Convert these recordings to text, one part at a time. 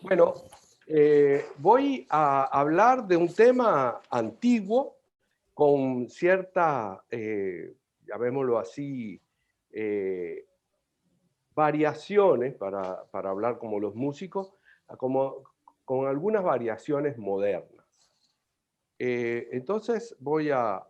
Bueno, voy a hablar de un tema antiguo con cierta, llamémoslo así, eh, variaciones, para hablar como los músicos, como, con algunas variaciones modernas. Entonces voy a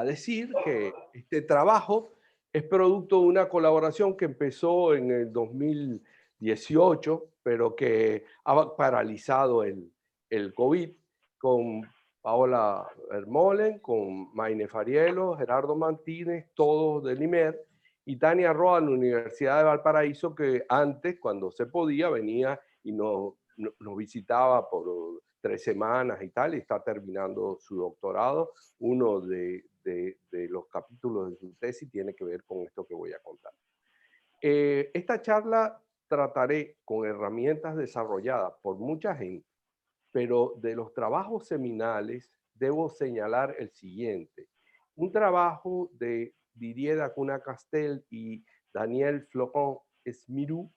decir que este trabajo es producto de una colaboración que empezó en el 2018, pero que ha paralizado el COVID, con Paola Vermolen, con Maine Fariello, Gerardo Martínez, todos del IMER, y Tania Roa de la Universidad de Valparaíso, que antes, cuando se podía, venía y nos visitaba por 3 semanas y tal, y está terminando su doctorado. Uno de los capítulos de su tesis tiene que ver con esto que voy a contar. Esta charla trataré con herramientas desarrolladas por mucha gente, pero de los trabajos seminales debo señalar el siguiente. Un trabajo de Didier Dacuna-Castel y Daniel Flocon-Smirou,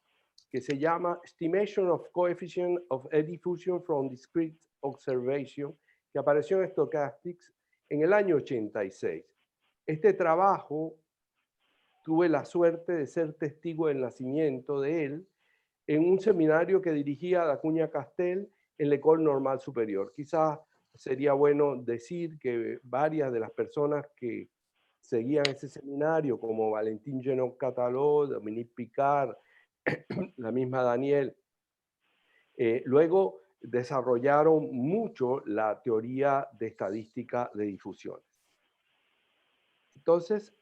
que se llama Estimation of Coefficient of Eddy Diffusion from Discrete Observation, que apareció en Stochastics en el año 86. Este trabajo tuve la suerte de ser testigo del nacimiento de él en un seminario que dirigía Dacuña Castel en la École Normale Superior. Quizás sería bueno decir que varias de las personas que seguían ese seminario, como Valentín Genot Cataló, Dominique Picard, la misma Daniel, luego desarrollaron mucho la teoría de estadística de difusiones. Entonces,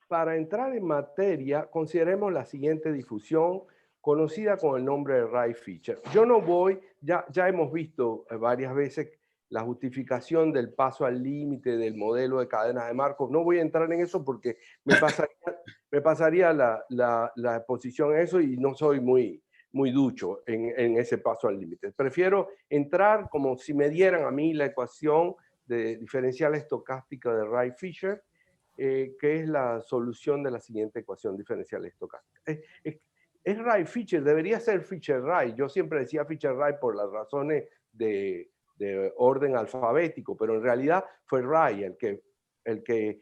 para entrar en materia, consideremos la siguiente difusión conocida con el nombre de Wright-Fisher. Yo no voy, ya hemos visto varias veces la justificación del paso al límite del modelo de cadenas de Markov. No voy a entrar en eso porque me pasaría la exposición en eso y no soy muy ducho en ese paso al límite. Prefiero entrar como si me dieran a mí la ecuación de diferencial estocástica de Wright-Fisher, que es la solución de la siguiente ecuación diferencial estocástica. Es Wright-Fisher, debería ser Fisher-Wright. Yo siempre decía Fisher-Wright por las razones de orden alfabético, pero en realidad fue Wright el que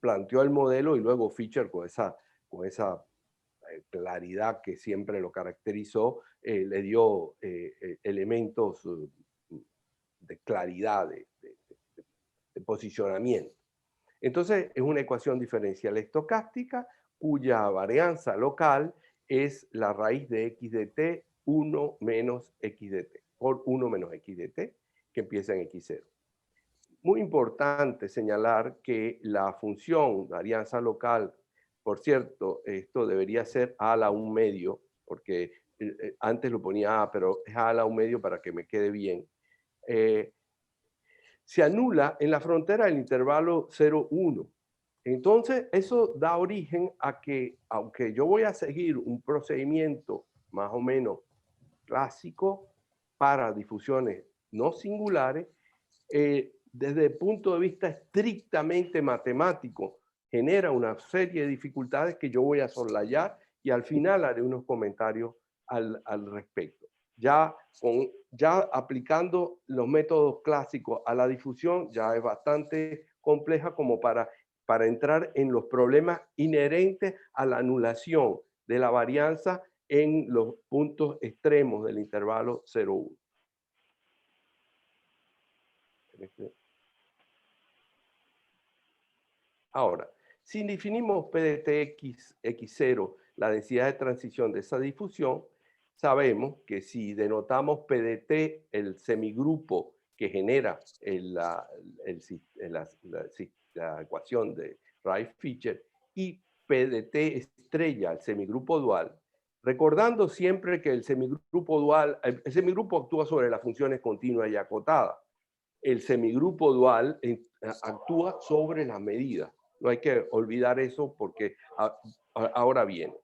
planteó el modelo, y luego Fisher con esa claridad que siempre lo caracterizó, le dio elementos de claridad, de posicionamiento. Entonces, es una ecuación diferencial estocástica cuya varianza local es la raíz de x de t 1 menos x de t, por 1 menos x de t, que empieza en x0. Muy importante señalar que la función varianza local, por cierto, esto debería ser a la 1 medio, porque antes lo ponía a, pero es a la 1 medio para que me quede bien. Se anula en la frontera del intervalo 0,1. Entonces, eso da origen a que, aunque yo voy a seguir un procedimiento más o menos clásico para difusiones no singulares, desde el punto de vista estrictamente matemático, genera una serie de dificultades que yo voy a soslayar y al final haré unos comentarios al respecto. Ya aplicando los métodos clásicos a la difusión, ya es bastante compleja como para entrar en los problemas inherentes a la anulación de la varianza en los puntos extremos del intervalo 0,1. Ahora, si definimos P de T x0, la densidad de transición de esa difusión, sabemos que si denotamos P de T, el semigrupo que genera la ecuación de Wright-Fisher, y P de T estrella, el semigrupo dual, recordando siempre que el semigrupo dual, el semigrupo actúa sobre las funciones continuas y acotadas. El semigrupo dual actúa sobre las medidas. No hay que olvidar eso porque ahora viene.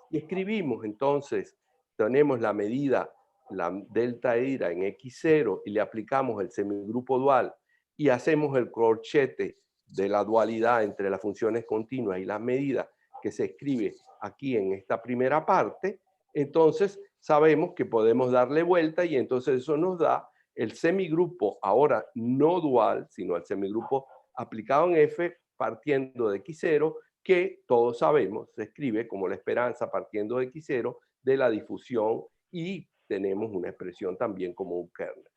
Y escribimos entonces, tenemos la medida, la delta ERA en x0, y le aplicamos el semigrupo dual y hacemos el corchete de la dualidad entre las funciones continuas y las medidas que se escribe aquí en esta primera parte, entonces sabemos que podemos darle vuelta y entonces eso nos da el semigrupo ahora no dual, sino el semigrupo aplicado en F partiendo de X0, que todos sabemos se escribe como la esperanza partiendo de X0 de la difusión y tenemos una expresión también como un kernel.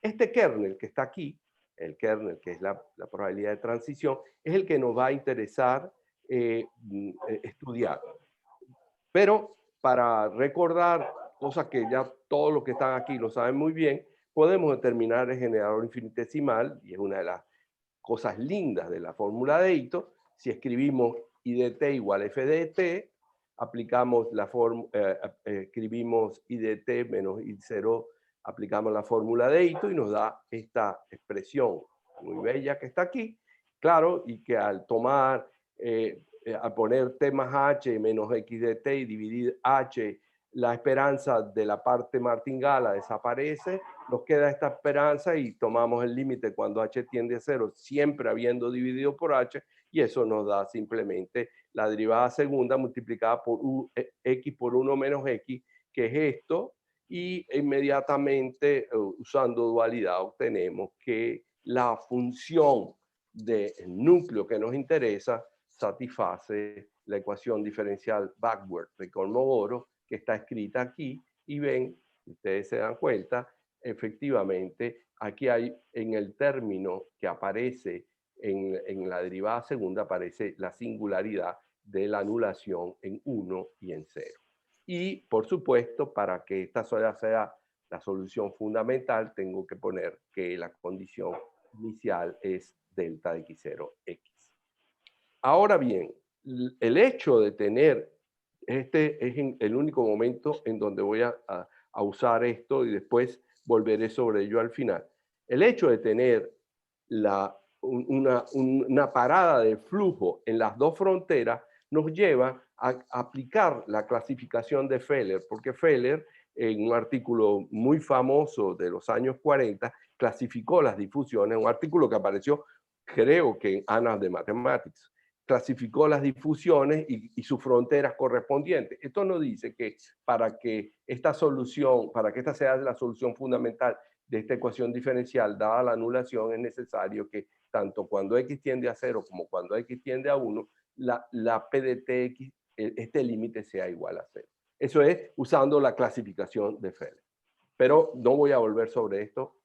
Este kernel que está aquí, el kernel que es la probabilidad de transición, es el que nos va a interesar estudiar. Pero para recordar cosas que ya todos los que están aquí lo saben muy bien, podemos determinar el generador infinitesimal, y es una de las cosas lindas de la fórmula de Ito. Si escribimos I de t igual f de t, aplicamos escribimos I de t menos I0, aplicamos la fórmula de Ito y nos da esta expresión muy bella que está aquí. Claro, y que al tomar, al poner t más h menos x de t y dividir h, la esperanza de la parte martingala desaparece, nos queda esta esperanza y tomamos el límite cuando h tiende a 0, siempre habiendo dividido por h, y eso nos da simplemente la derivada segunda multiplicada por x por 1 menos x, que es esto, y inmediatamente usando dualidad obtenemos que la función del núcleo que nos interesa satisface la ecuación diferencial backward de Kolmogorov, que está escrita aquí, y ven, ustedes se dan cuenta, efectivamente, aquí hay en el término que aparece en la derivada segunda, aparece la singularidad de la anulación en 1 y en 0. Y, por supuesto, para que esta sea la solución fundamental, tengo que poner que la condición inicial es delta de x0x. Ahora bien, el hecho de tener, este es el único momento en donde voy a usar esto y después volveré sobre ello al final. El hecho de tener una parada de flujo en las dos fronteras nos lleva a aplicar la clasificación de Feller, porque Feller, en un artículo muy famoso de los años 40, clasificó las difusiones, un artículo que apareció, creo que en Annals de Mathematics, clasificó las difusiones y sus fronteras correspondientes. Esto nos dice que para que esta solución, para que esta sea la solución fundamental de esta ecuación diferencial, dada la anulación, es necesario que tanto cuando x tiende a 0 como cuando x tiende a 1, la P de tx, este límite sea igual a 0. Eso es usando la clasificación de Feller. Pero no voy a volver sobre esto.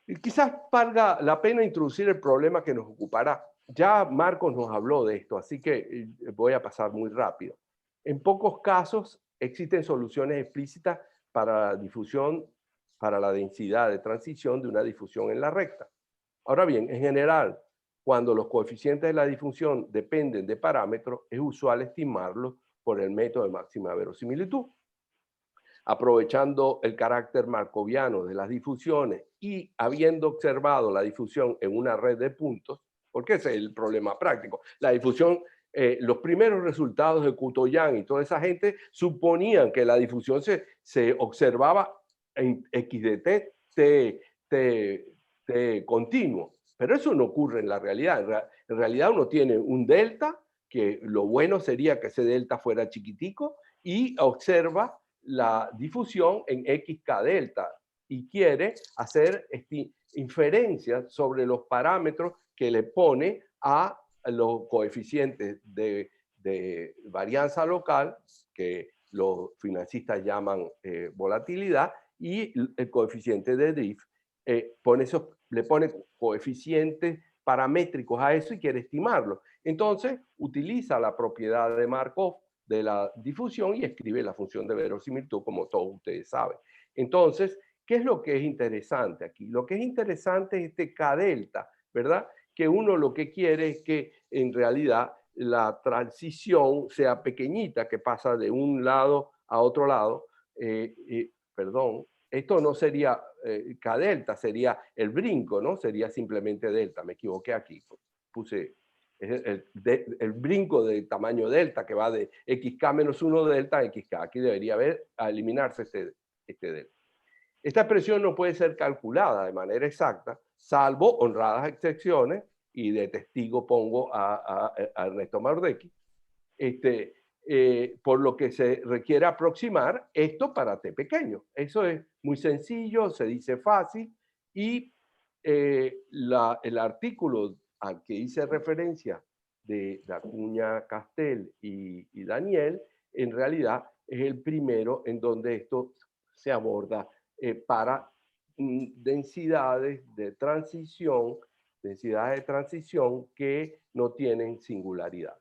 Y quizás valga la pena introducir el problema que nos ocupará. Ya Marcos nos habló de esto, así que voy a pasar muy rápido. En pocos casos existen soluciones explícitas para la difusión, para la densidad de transición de una difusión en la recta. Ahora bien, en general, cuando los coeficientes de la difusión dependen de parámetros, es usual estimarlos por el método de máxima verosimilitud. Aprovechando el carácter markoviano de las difusiones y habiendo observado la difusión en una red de puntos, porque ese es el problema práctico. La difusión, los primeros resultados de Kutoyan y toda esa gente suponían que la difusión se observaba en x de t continuo, pero eso no ocurre en la realidad. En realidad uno tiene un delta, que lo bueno sería que ese delta fuera chiquitico, y observa la difusión en xk delta y quiere hacer inferencias sobre los parámetros que le pone a los coeficientes de varianza local, que los financistas llaman volatilidad, y el coeficiente de drift. Le pone coeficientes paramétricos a eso y quiere estimarlo. Entonces, utiliza la propiedad de Markov de la difusión y escribe la función de verosimilitud, como todos ustedes saben. Entonces, ¿qué es lo que es interesante aquí? Lo que es interesante es este K delta, ¿verdad? Que uno lo que quiere es que en realidad la transición sea pequeñita, que pasa de un lado a otro lado. Perdón, esto no sería K delta, sería el brinco, ¿no? Sería simplemente delta, me equivoqué aquí, puse el brinco de tamaño delta que va de xk menos 1 delta a xk. Aquí debería eliminarse este delta. Esta expresión no puede ser calculada de manera exacta, salvo honradas excepciones, y de testigo pongo a Ernesto Maurdecchi. Por lo que se requiere aproximar esto para t pequeño. Eso es muy sencillo, se dice fácil, y el artículo al que hice referencia de Acuña, Castel y Daniel, en realidad es el primero en donde esto se aborda para densidades de transición que no tienen singularidad.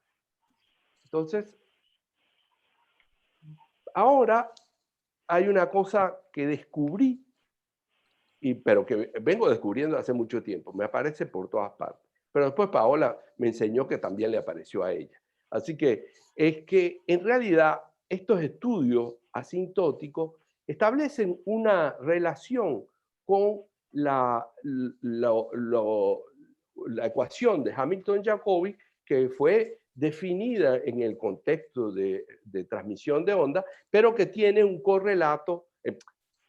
Entonces, ahora hay una cosa que descubrí, pero que vengo descubriendo hace mucho tiempo, me aparece por todas partes. Pero después Paola me enseñó que también le apareció a ella. Así que es que en realidad estos estudios asintóticos establecen una relación con la ecuación de Hamilton-Jacobi que fue definida en el contexto de transmisión de onda, pero que tiene un correlato,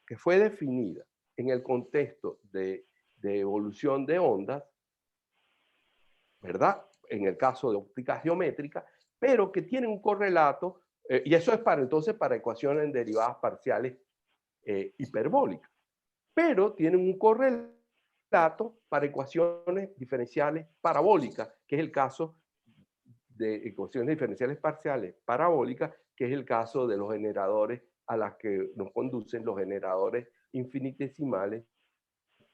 que fue definida en el contexto de evolución de ondas, ¿verdad? En el caso de óptica geométrica, pero que tiene un correlato, y eso es entonces para ecuaciones en derivadas parciales hiperbólicas, pero tienen un correlato para ecuaciones diferenciales parabólicas, que es el caso de ecuaciones diferenciales parciales parabólicas, que es el caso de los generadores a las que nos conducen los generadores infinitesimales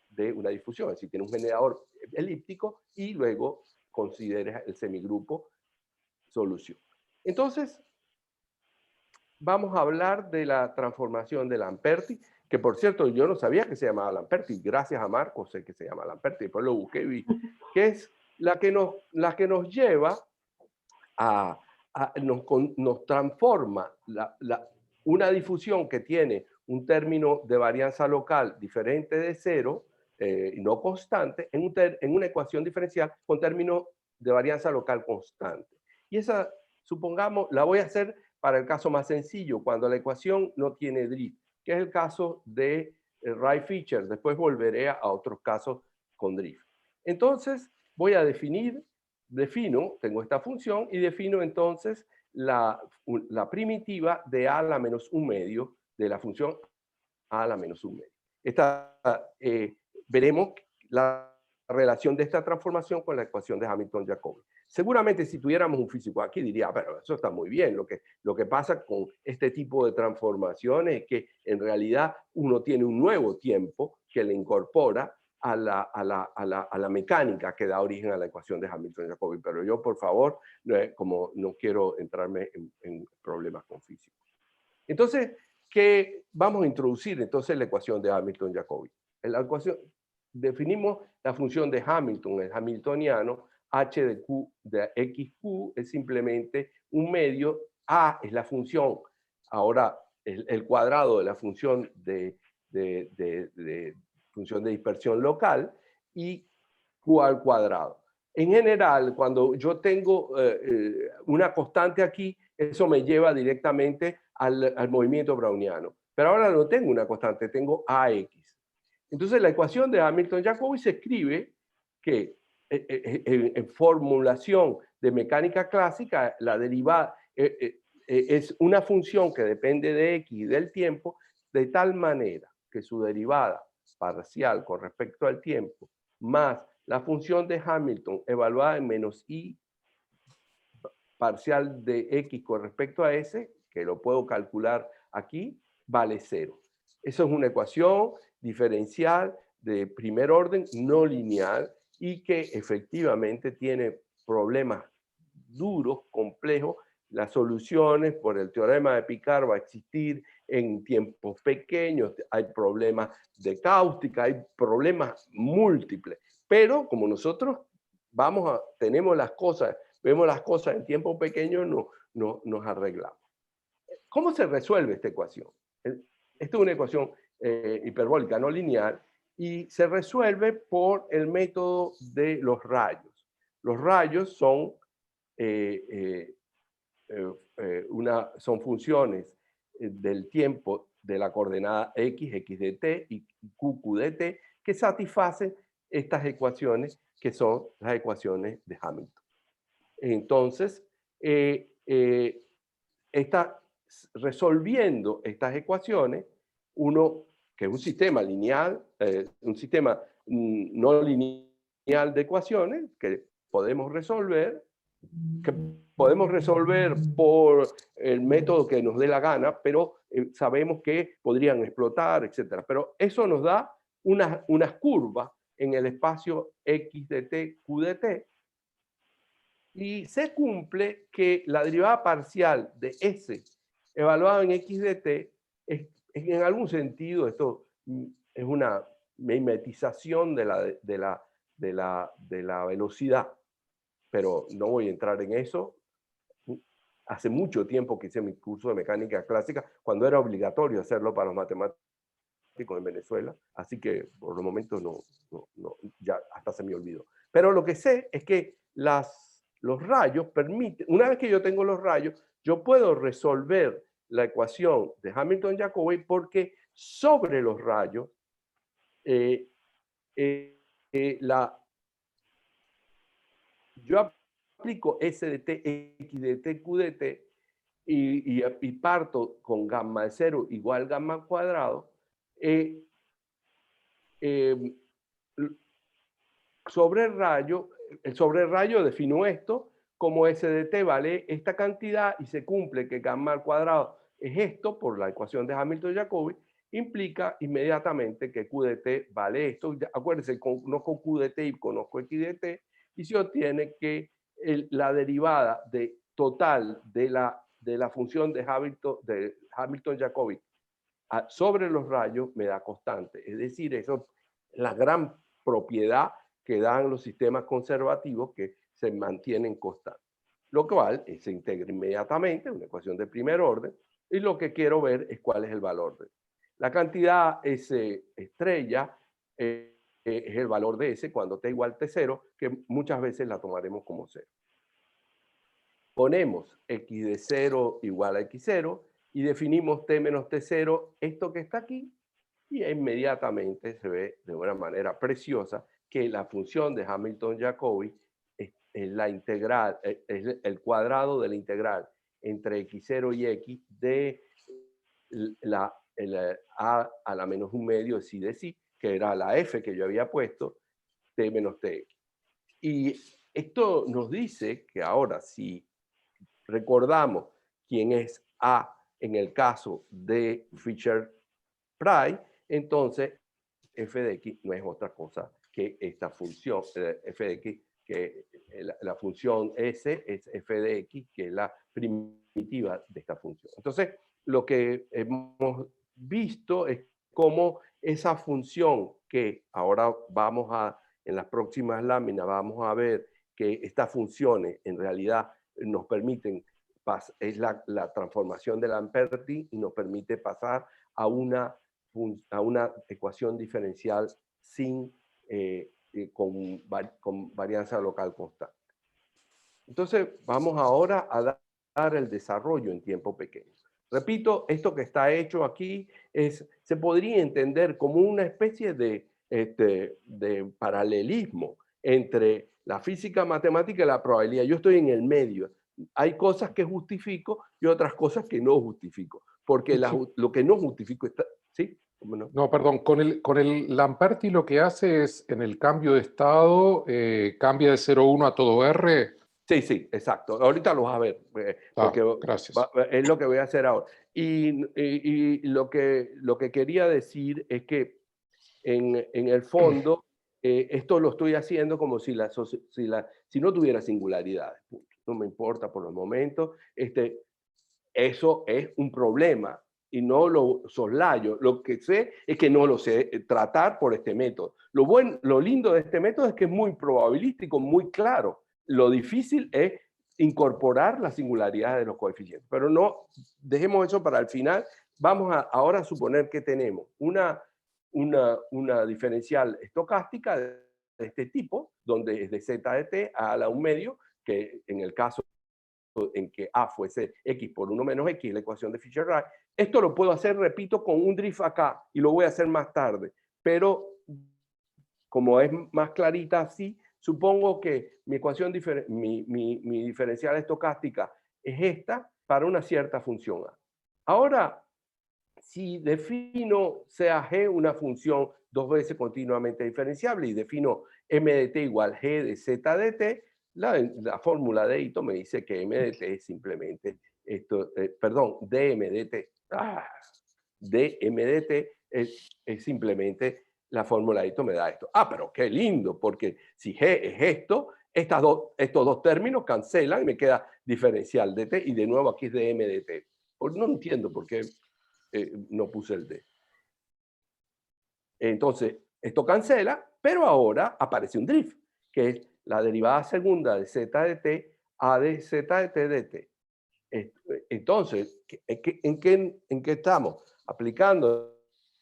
de una difusión. Es decir, tiene un generador elíptico y luego consideres el semigrupo solución. Entonces, vamos a hablar de la transformación de Lamperti, que por cierto yo no sabía que se llamaba Lamperti, gracias a Marcos sé que se llama Lamperti, después lo busqué y vi, que es la que nos lleva nos transforma una difusión que tiene un término de varianza local diferente de cero, no constante, en una ecuación diferencial con término de varianza local constante. Y esa, supongamos, la voy a hacer para el caso más sencillo, cuando la ecuación no tiene drift, que es el caso de Wright-Fisher. Después volveré a otros casos con drift. Entonces, voy a tengo esta función y defino entonces la primitiva de a a la menos 1 medio de la función a a la menos 1 medio. Veremos la relación de esta transformación con la ecuación de Hamilton-Jacobi. Seguramente si tuviéramos un físico aquí diría, pero eso está muy bien, lo que pasa con este tipo de transformaciones es que en realidad uno tiene un nuevo tiempo que le incorpora a la mecánica que da origen a la ecuación de Hamilton-Jacobi, pero yo por favor, como no quiero entrarme en problemas con física. Entonces, ¿qué vamos a introducir entonces la ecuación de Hamilton-Jacobi? La ecuación, definimos la función de Hamilton, el hamiltoniano, h de q de xq es simplemente un medio, a es la función, ahora el cuadrado de la función de función de dispersión local, y q al cuadrado. En general, cuando yo tengo una constante aquí, eso me lleva directamente al movimiento browniano. Pero ahora no tengo una constante, tengo AX. Entonces la ecuación de Hamilton-Jacobi se escribe que en formulación de mecánica clásica, la derivada es una función que depende de X y del tiempo, de tal manera que su derivada parcial con respecto al tiempo, más la función de Hamilton evaluada en menos I parcial de X con respecto a S, que lo puedo calcular aquí, vale 0. Eso es una ecuación diferencial de primer orden no lineal y que efectivamente tiene problemas duros, complejos. Las soluciones por el teorema de Picard va a existir en tiempos pequeños, hay problemas de cáustica, hay problemas múltiples, pero como nosotros tenemos las cosas, vemos las cosas en tiempo pequeño, nos arreglamos. ¿Cómo se resuelve esta ecuación? Esta es una ecuación hiperbólica no lineal y se resuelve por el método de los rayos. Los rayos son son funciones del tiempo de la coordenada x, x de t y q, q de t, que satisfacen estas ecuaciones que son las ecuaciones de Hamilton. Entonces, resolviendo estas ecuaciones, uno, que es un sistema lineal, un sistema no lineal de ecuaciones que podemos resolver por el método que nos dé la gana, pero sabemos que podrían explotar, etc. Pero eso nos da unas curvas en el espacio x de t, q de t, y se cumple que la derivada parcial de S evaluada en x de t es en algún sentido, esto es una mimetización de la velocidad, pero no voy a entrar en eso. Hace mucho tiempo que hice mi curso de mecánica clásica, cuando era obligatorio hacerlo para los matemáticos en Venezuela, así que por el momento no, ya hasta se me olvidó. Pero lo que sé es que los rayos permiten, una vez que yo tengo los rayos, yo puedo resolver la ecuación de Hamilton-Jacobi porque sobre los rayos yo aplico S de t, X de t, Q de t y parto con gamma de 0 igual gamma al cuadrado. Sobre el rayo defino esto como S de t vale esta cantidad y se cumple que gamma al cuadrado es esto por la ecuación de Hamilton-Jacobi, implica inmediatamente que Q de t vale esto. Acuérdense, conozco Q de t y conozco X de t y se obtiene que la derivada total de la función de Hamilton-Jacobi sobre los rayos me da constante. Es decir, eso es la gran propiedad que dan los sistemas conservativos que se mantienen constantes. Lo cual se integra inmediatamente, una ecuación de primer orden, y lo que quiero ver es cuál es el valor de la cantidad S estrella. Es el valor de S cuando t igual a t0, que muchas veces la tomaremos como 0. Ponemos x de 0 igual a x0 y definimos t menos t0, esto que está aquí, y inmediatamente se ve de una manera preciosa que la función de Hamilton-Jacobi es la integral, es el cuadrado de la integral entre x0 y x de a a la menos un medio de psi de psi, que era la f que yo había puesto, t menos tx. Y esto nos dice que ahora, si recordamos quién es A en el caso de Fisher-Price, entonces f de x no es otra cosa que esta función, f de x, que la función S es f de x, que es la primitiva de esta función. Entonces, lo que hemos visto es cómo esa función que ahora en las próximas láminas vamos a ver que estas funciones en realidad nos permiten, es la transformación de Lamperti y nos permite pasar a una ecuación diferencial con varianza local constante. Entonces, vamos ahora a dar el desarrollo en tiempo pequeño. Repito, esto que está hecho aquí se podría entender como una especie de paralelismo entre la física matemática y la probabilidad. Yo estoy en el medio. Hay cosas que justifico y otras cosas que no justifico, porque lo que no justifico está... ¿Sí? No? No, perdón, con el Lamperti lo que hace es, en el cambio de estado, cambia de 0,1 a todo R. Sí, sí, exacto. Ahorita lo vas a ver, porque gracias. es lo que voy a hacer ahora. Y lo que quería decir es que en el fondo, esto lo estoy haciendo como si no tuviera singularidades. No me importa por el momento. Eso es un problema y no lo soslayo. Lo que sé es que no lo sé tratar por este método. Lo lindo de este método es que es muy probabilístico, muy claro. Lo difícil es incorporar la singularidad de los coeficientes. Pero no, dejemos eso para el final. Vamos ahora a suponer que tenemos una diferencial estocástica de este tipo, donde es de z de t a la 1 medio, que en el caso en que A fuese X por 1 menos X, la ecuación de Fisher-Price. Esto lo puedo hacer, repito, con un drift acá y lo voy a hacer más tarde. Pero como es más clarita así, supongo que mi ecuación mi diferencial estocástica es esta para una cierta función A. Ahora, si defino sea G una función dos veces continuamente diferenciable y defino m de t igual g de z de t, la fórmula de Ito me dice que m de t es simplemente esto, perdón, dm de t. Dm de t es simplemente la fórmula de Ito me da esto. Pero qué lindo, porque si g es esto, estos dos términos cancelan y me queda diferencial de t y de nuevo aquí es dm de t. No entiendo por qué no puse el d. Entonces, esto cancela, pero ahora aparece un drift, que es la derivada segunda de z de t a de z de t de t. Entonces, ¿en qué estamos? Aplicando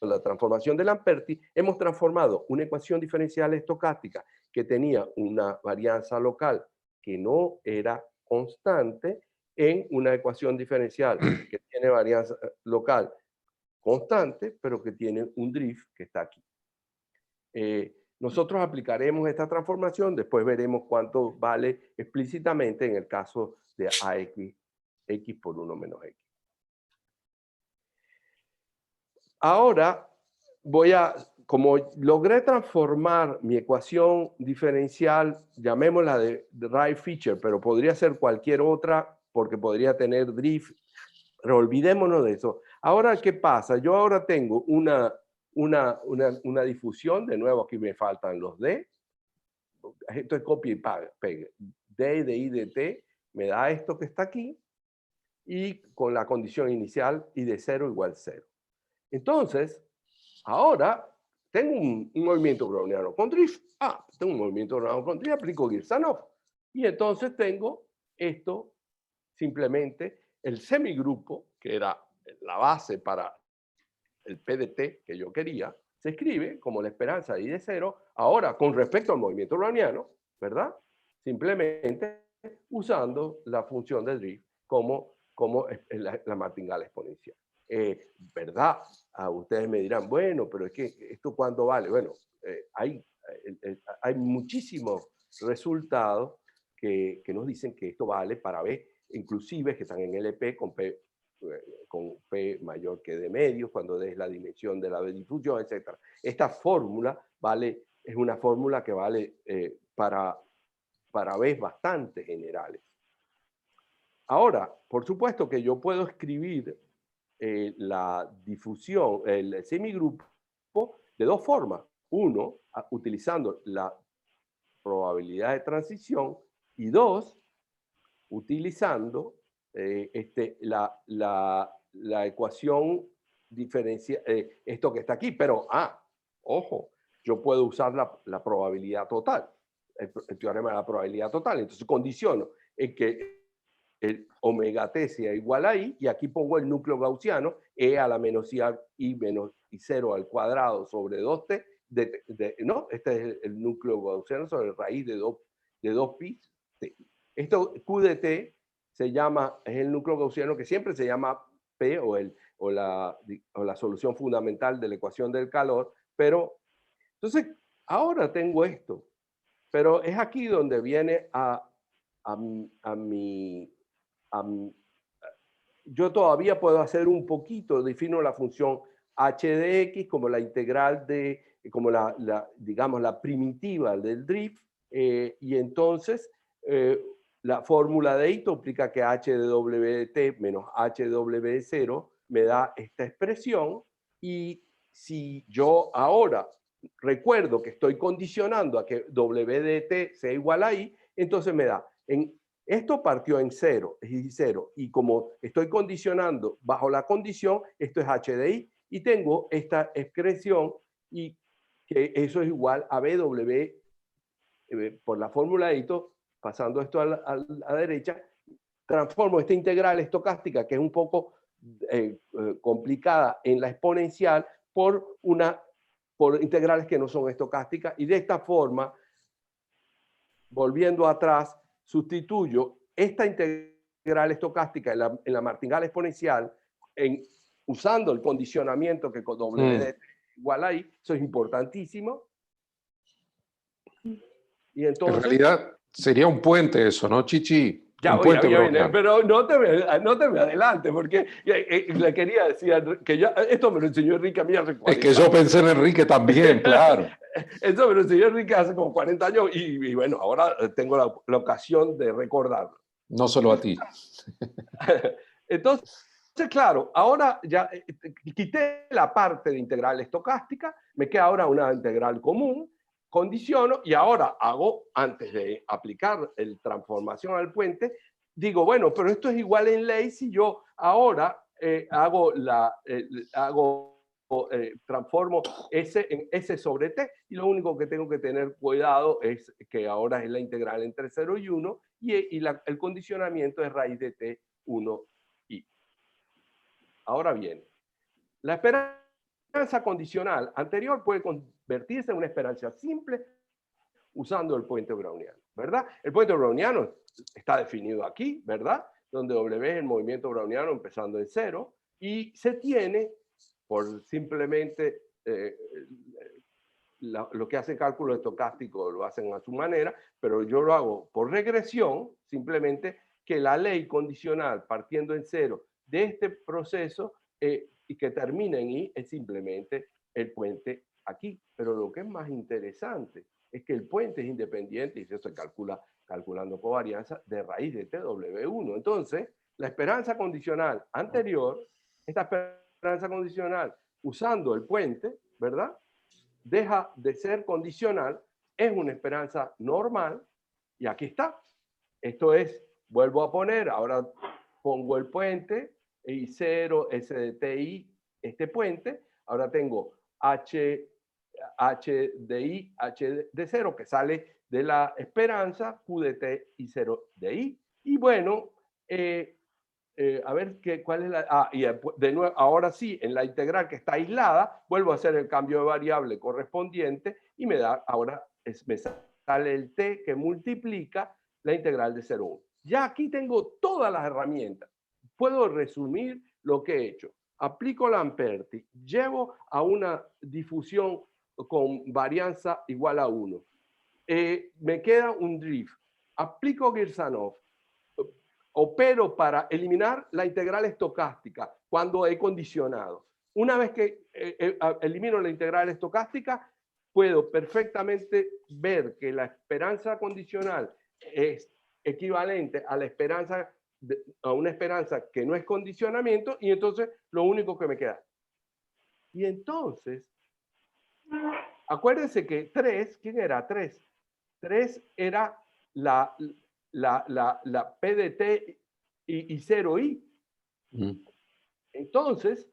la transformación de Lamperti, hemos transformado una ecuación diferencial estocástica que tenía una varianza local que no era constante en una ecuación diferencial que tiene varianza local constante, pero que tiene un drift que está aquí. Nosotros aplicaremos esta transformación, después veremos cuánto vale explícitamente en el caso de AX, X por 1 menos X. Ahora como logré transformar mi ecuación diferencial, llamémosla de Wright-Fisher, pero podría ser cualquier otra porque podría tener drift, pero olvidémonos de eso. Ahora, ¿qué pasa? Yo ahora tengo una difusión, de nuevo aquí me faltan los D, esto es copia y pega, D de I de T me da esto que está aquí, y con la condición inicial I de 0 igual 0. Entonces, ahora tengo un movimiento browniano con drift. Tengo un movimiento browniano con drift, aplico Girsanov. Y entonces tengo esto, simplemente el semigrupo, que era la base para el PDT que yo quería, se escribe como la esperanza de I de 0, ahora con respecto al movimiento browniano, ¿verdad? Simplemente usando la función de drift como la martingala exponencial. ¿Verdad? Ustedes me dirán, bueno, pero es que esto ¿cuánto vale? Bueno, hay muchísimos resultados que nos dicen que esto vale para B, inclusive que están en LP con P mayor que D medio, cuando D es la dimensión de la difusión, etc. Esta fórmula es una fórmula que vale para Bs bastante generales. Ahora, por supuesto que yo puedo escribir la difusión, el semigrupo, de dos formas. Uno, utilizando la probabilidad de transición, y dos, utilizando la ecuación diferencial, esto que está aquí. Pero, ojo, yo puedo usar la probabilidad total, el teorema de la probabilidad total. Entonces condiciono en que el omega t sea igual a I, y aquí pongo el núcleo gaussiano, E a la menos I menos I0 al cuadrado sobre 2t, ¿no? Este es el núcleo gaussiano sobre raíz de 2pi t. Esto Q de t es el núcleo gaussiano que siempre se llama P o la solución fundamental de la ecuación del calor, pero entonces ahora tengo esto, pero es aquí donde viene yo todavía puedo hacer un poquito, defino la función h de x como la integral como digamos, la primitiva del drift, y entonces la fórmula de Ito implica que h de w de t menos h de w de 0 me da esta expresión, y si yo ahora recuerdo que estoy condicionando a que w de t sea igual a i, entonces me da, esto partió en 0, es 0, y como estoy condicionando bajo la condición, esto es h de i, y tengo esta expresión, y que eso es igual a bw por la fórmula de Ito, pasando esto a la derecha, transformo esta integral estocástica, que es un poco complicada en la exponencial, por integrales que no son estocásticas, y de esta forma, volviendo atrás, sustituyo esta integral estocástica en la martingala exponencial usando el condicionamiento que con W igual ahí. Eso es importantísimo. Y En entonces, realidad sería un puente eso, ¿no, Chichi? ya Un voy, puente ya viene, browniano. pero no te me adelante, porque le quería decir que ya, esto me lo enseñó Enrique a mí hace Es que 40 yo años. pensé en Enrique también, claro. Esto me lo enseñó Enrique hace como 40 años y bueno, ahora tengo la ocasión de recordarlo. No solo a ti. Entonces, claro, ahora ya quité la parte de integral estocástica, me queda ahora una integral común, condiciono y ahora hago, antes de aplicar el transformación al puente, digo, bueno, pero esto es igual en ley si yo ahora transformo S en S sobre T y lo único que tengo que tener cuidado es que ahora es la integral entre 0 y 1 y el condicionamiento es raíz de T 1 y. Ahora bien, la esperanza condicional anterior puede convertirse en una esperanza simple usando el puente browniano, ¿verdad? El puente browniano está definido aquí, ¿verdad? Donde W es el movimiento browniano empezando en 0 y se tiene por simplemente lo que hacen cálculo estocástico lo hacen a su manera, pero yo lo hago por regresión, simplemente que la ley condicional partiendo en 0 de este proceso y que termina en I es simplemente el puente aquí. Pero lo que es más interesante es que el puente es independiente y eso se calcula calculando covarianza de raíz de TW1. Entonces, la esperanza condicional anterior, esta esperanza condicional usando el puente, ¿verdad? Deja de ser condicional, es una esperanza normal y aquí está. Esto es, vuelvo a poner, ahora pongo el puente, I0, S de TI, este puente, ahora tengo H de I, H de 0, que sale de la esperanza, Q de T y 0 de I. Y bueno, a ver cuál es la. Y de nuevo, ahora sí, en la integral que está aislada, vuelvo a hacer el cambio de variable correspondiente y me da, ahora me sale el t que multiplica la integral de 0 a 1. Ya aquí tengo todas las herramientas. Puedo resumir lo que he hecho. Aplico Lamperti, llevo a una difusión con varianza igual a 1. Me queda un drift. Aplico Girsanov, opero para eliminar la integral estocástica cuando he condicionado. Una vez que elimino la integral estocástica, puedo perfectamente ver que la esperanza condicional es equivalente a la esperanza a una esperanza que no es condicionamiento y entonces lo único que me queda. Y entonces, acuérdense que 3, ¿quién era 3? 3 era la PDT y 0i. Entonces,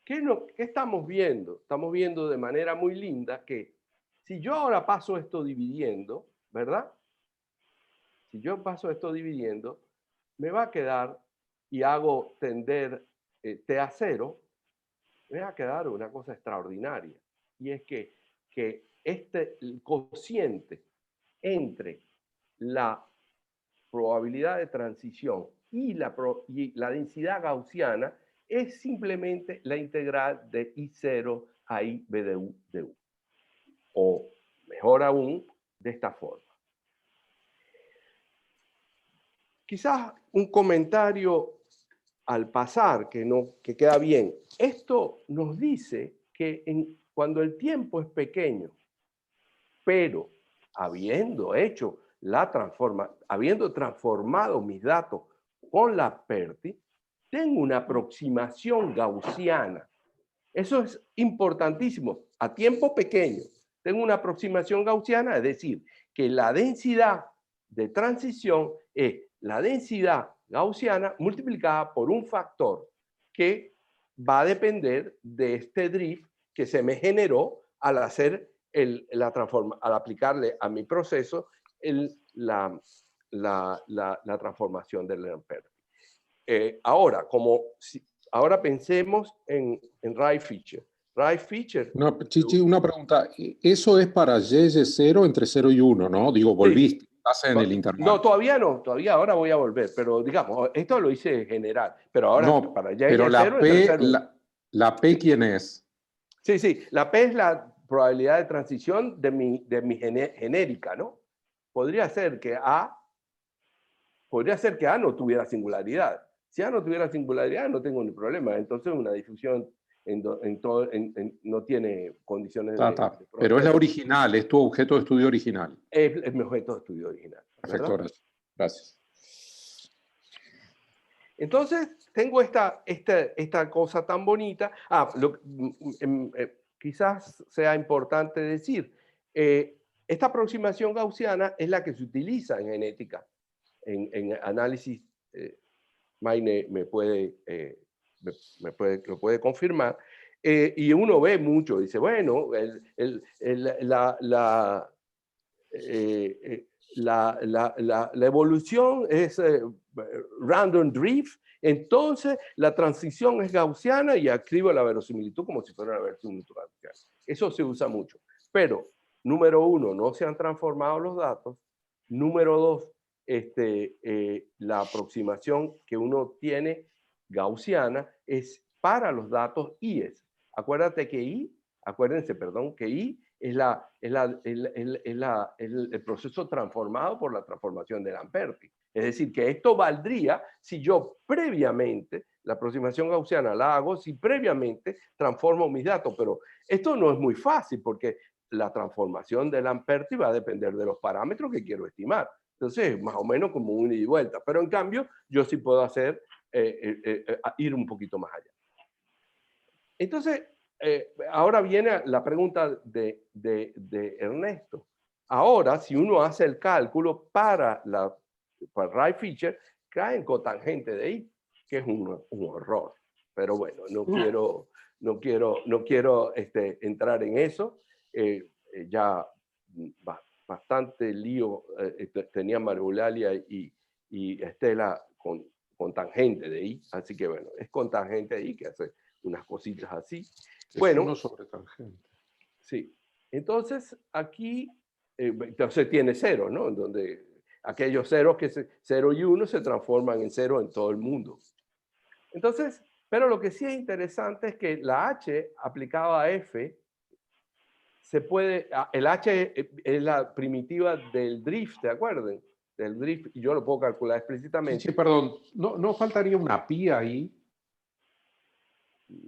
¿qué estamos viendo? Estamos viendo de manera muy linda que si yo ahora paso esto dividiendo, ¿verdad? Si yo paso esto dividiendo, me va a quedar y hago tender T a 0, me va a quedar una cosa extraordinaria. Y es que el cociente entre la probabilidad de transición y la densidad gaussiana es simplemente la integral de I0 a I B de U de U. O mejor aún, de esta forma. Quizás un comentario al pasar que queda bien. Esto nos dice que cuando el tiempo es pequeño, pero habiendo habiendo transformado mis datos con la PERTI, tengo una aproximación gaussiana. Eso es importantísimo. A tiempo pequeño, tengo una aproximación gaussiana, es decir, que la densidad de transición es la densidad gaussiana multiplicada por un factor que va a depender de este drift que se me generó al hacer al aplicarle a mi proceso la transformación del Lamperti. Ahora, ahora pensemos en Wright Fisher. Wright Fisher. No, Chichi, una pregunta. Eso es para Y0 entre 0 y 1, ¿no? Digo, volviste, estás en el intervalo. No, todavía no, todavía ahora voy a volver, pero digamos, esto lo hice en general, pero ahora No, para pero Y0 entre 0 y 1. la P, ¿quién es? Sí, la P es la probabilidad de transición de mi genérica, ¿no? podría ser que A no tuviera singularidad. Si A no tuviera singularidad, no tengo ni problema. Entonces una difusión no tiene condiciones de Pero es la proceso. original, es tu objeto de estudio original. Es mi objeto de estudio original. Perfecto, ¿verdad? gracias. Entonces, tengo esta cosa tan bonita. Quizás sea importante decir, esta aproximación gaussiana es la que se utiliza en genética, en análisis. Maine lo puede confirmar. Y uno ve mucho, dice, bueno, la evolución es random drift, entonces la transición es gaussiana y escribo la verosimilitud como si fuera una verosimilitud gaussiana. Eso se usa mucho. Pero, número uno, no se han transformado los datos. Número dos, la aproximación que uno tiene gaussiana es para los datos IES. Acuérdate que acuérdense, perdón, que I es el proceso transformado por la transformación de Lamperti. Es decir, que esto valdría si yo previamente, la aproximación gaussiana la hago si previamente transformo mis datos, pero esto no es muy fácil porque la transformación de Lamperti va a depender de los parámetros que quiero estimar. Entonces, más o menos como un ida y vuelta. Pero en cambio, yo sí puedo hacer, ir un poquito más allá. Entonces, ahora viene la pregunta de Ernesto. Ahora, si uno hace el cálculo para Wright Fisher, cae en cotangente de I, que es un horror. Pero bueno, no quiero entrar en eso. Ya bastante lío tenía María Eulalia y Estela con tangente de I. Así que bueno, es con tangente de I que hace unas cositas así. Bueno, uno sobre tangente. Sí. Entonces, aquí, entonces tiene cero, ¿no? En donde aquellos ceros 0 y 1 se transforman en 0 en todo el mundo. Entonces, pero lo que sí es interesante es que la H aplicada a F, el H es la primitiva del drift, ¿de acuerdo? Del drift, y yo lo puedo calcular explícitamente. Sí, perdón, ¿no faltaría una pi ahí?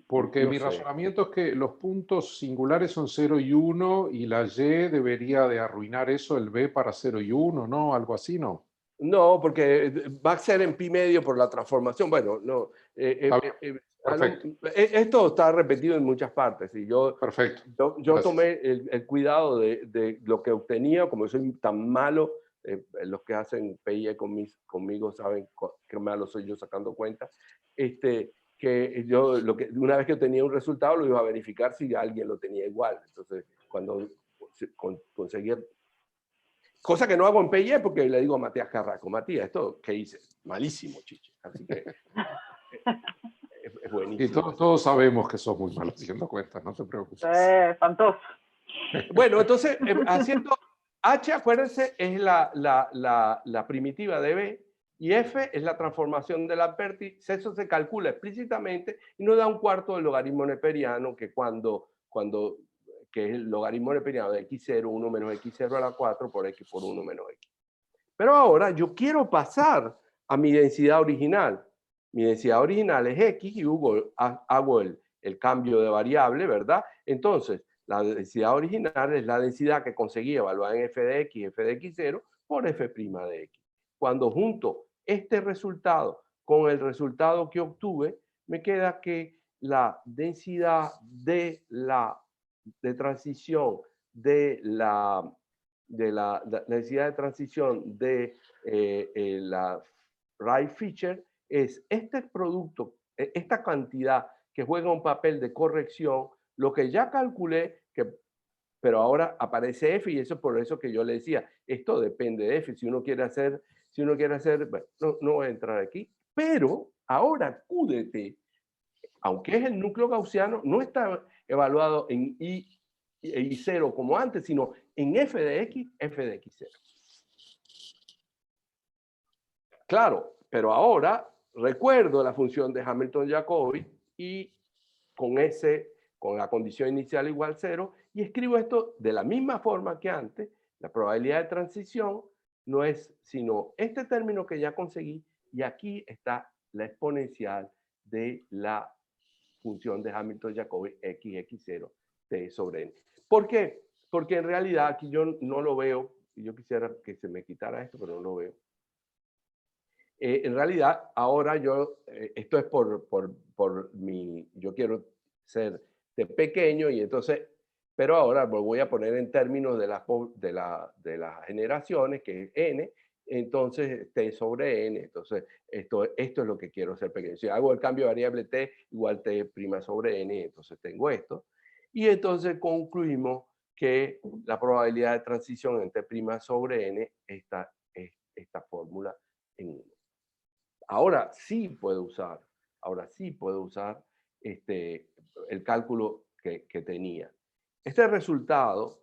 Porque mi razonamiento es que los puntos singulares son 0 y 1 y la y debería de arruinar eso, el b para 0 y 1, ¿no? Algo así, ¿no? No, porque va a ser en pi medio por la transformación. Bueno, no. Esto está repetido en muchas partes. Y Perfecto. yo tomé el cuidado de lo que obtenía, como soy tan malo, los que hacen PIE conmigo saben qué malo soy yo sacando cuentas, que yo una vez que tenía un resultado lo iba a verificar si alguien lo tenía igual. Entonces, cuando conseguía... Cosa que no hago en PIE porque le digo a Matías Carrasco, Matías, ¿esto qué hice? Malísimo, chiche. Así que es buenísimo. Y todos sabemos que sos muy malo haciendo cuentas, no te preocupes. Espantoso. Bueno, entonces, haciendo H, acuérdense, es la primitiva de B, y F es la transformación de Lamperti. Eso se calcula explícitamente y nos da un cuarto del logaritmo neperiano, que que es el logaritmo neperiano de x0, 1 menos x0 a la 4 por x por 1 menos x. Pero ahora yo quiero pasar a mi densidad original. Mi densidad original es x y hago el cambio de variable, ¿verdad? Entonces, la densidad original es la densidad que conseguí evaluar en f de x, f de x0 por f' de x. Cuando junto este resultado con el resultado que obtuve, me queda que la densidad de transición de la densidad de transición de la Wright Fisher es este producto, esta cantidad que juega un papel de corrección, lo que ya calculé, pero ahora aparece F y eso es por eso que yo le decía, esto depende de F, si uno quiere hacer, bueno, no voy a entrar aquí, pero ahora QDT, aunque es el núcleo gaussiano, no está evaluado en I0 como antes, sino en f de x, f de x0. Claro, pero ahora recuerdo la función de Hamilton-Jacobi y con la condición inicial igual 0, y escribo esto de la misma forma que antes, la probabilidad de transición no es sino este término que ya conseguí, y aquí está la exponencial de la función de Hamilton-Jacobi xx0 t sobre n. ¿Por qué? Porque en realidad aquí yo no lo veo, y yo quisiera que se me quitara esto, pero no lo veo. En realidad, ahora yo, esto es por mi, yo quiero ser de pequeño y entonces, pero ahora lo voy a poner en términos de las generaciones, que es n, entonces t sobre n, entonces esto es lo que quiero ser pequeño. Si hago el cambio de variable t igual t' sobre n, entonces tengo esto. Y entonces concluimos que la probabilidad de transición en t' sobre n está esta fórmula en 1. Ahora sí puedo usar el cálculo que tenía. Este resultado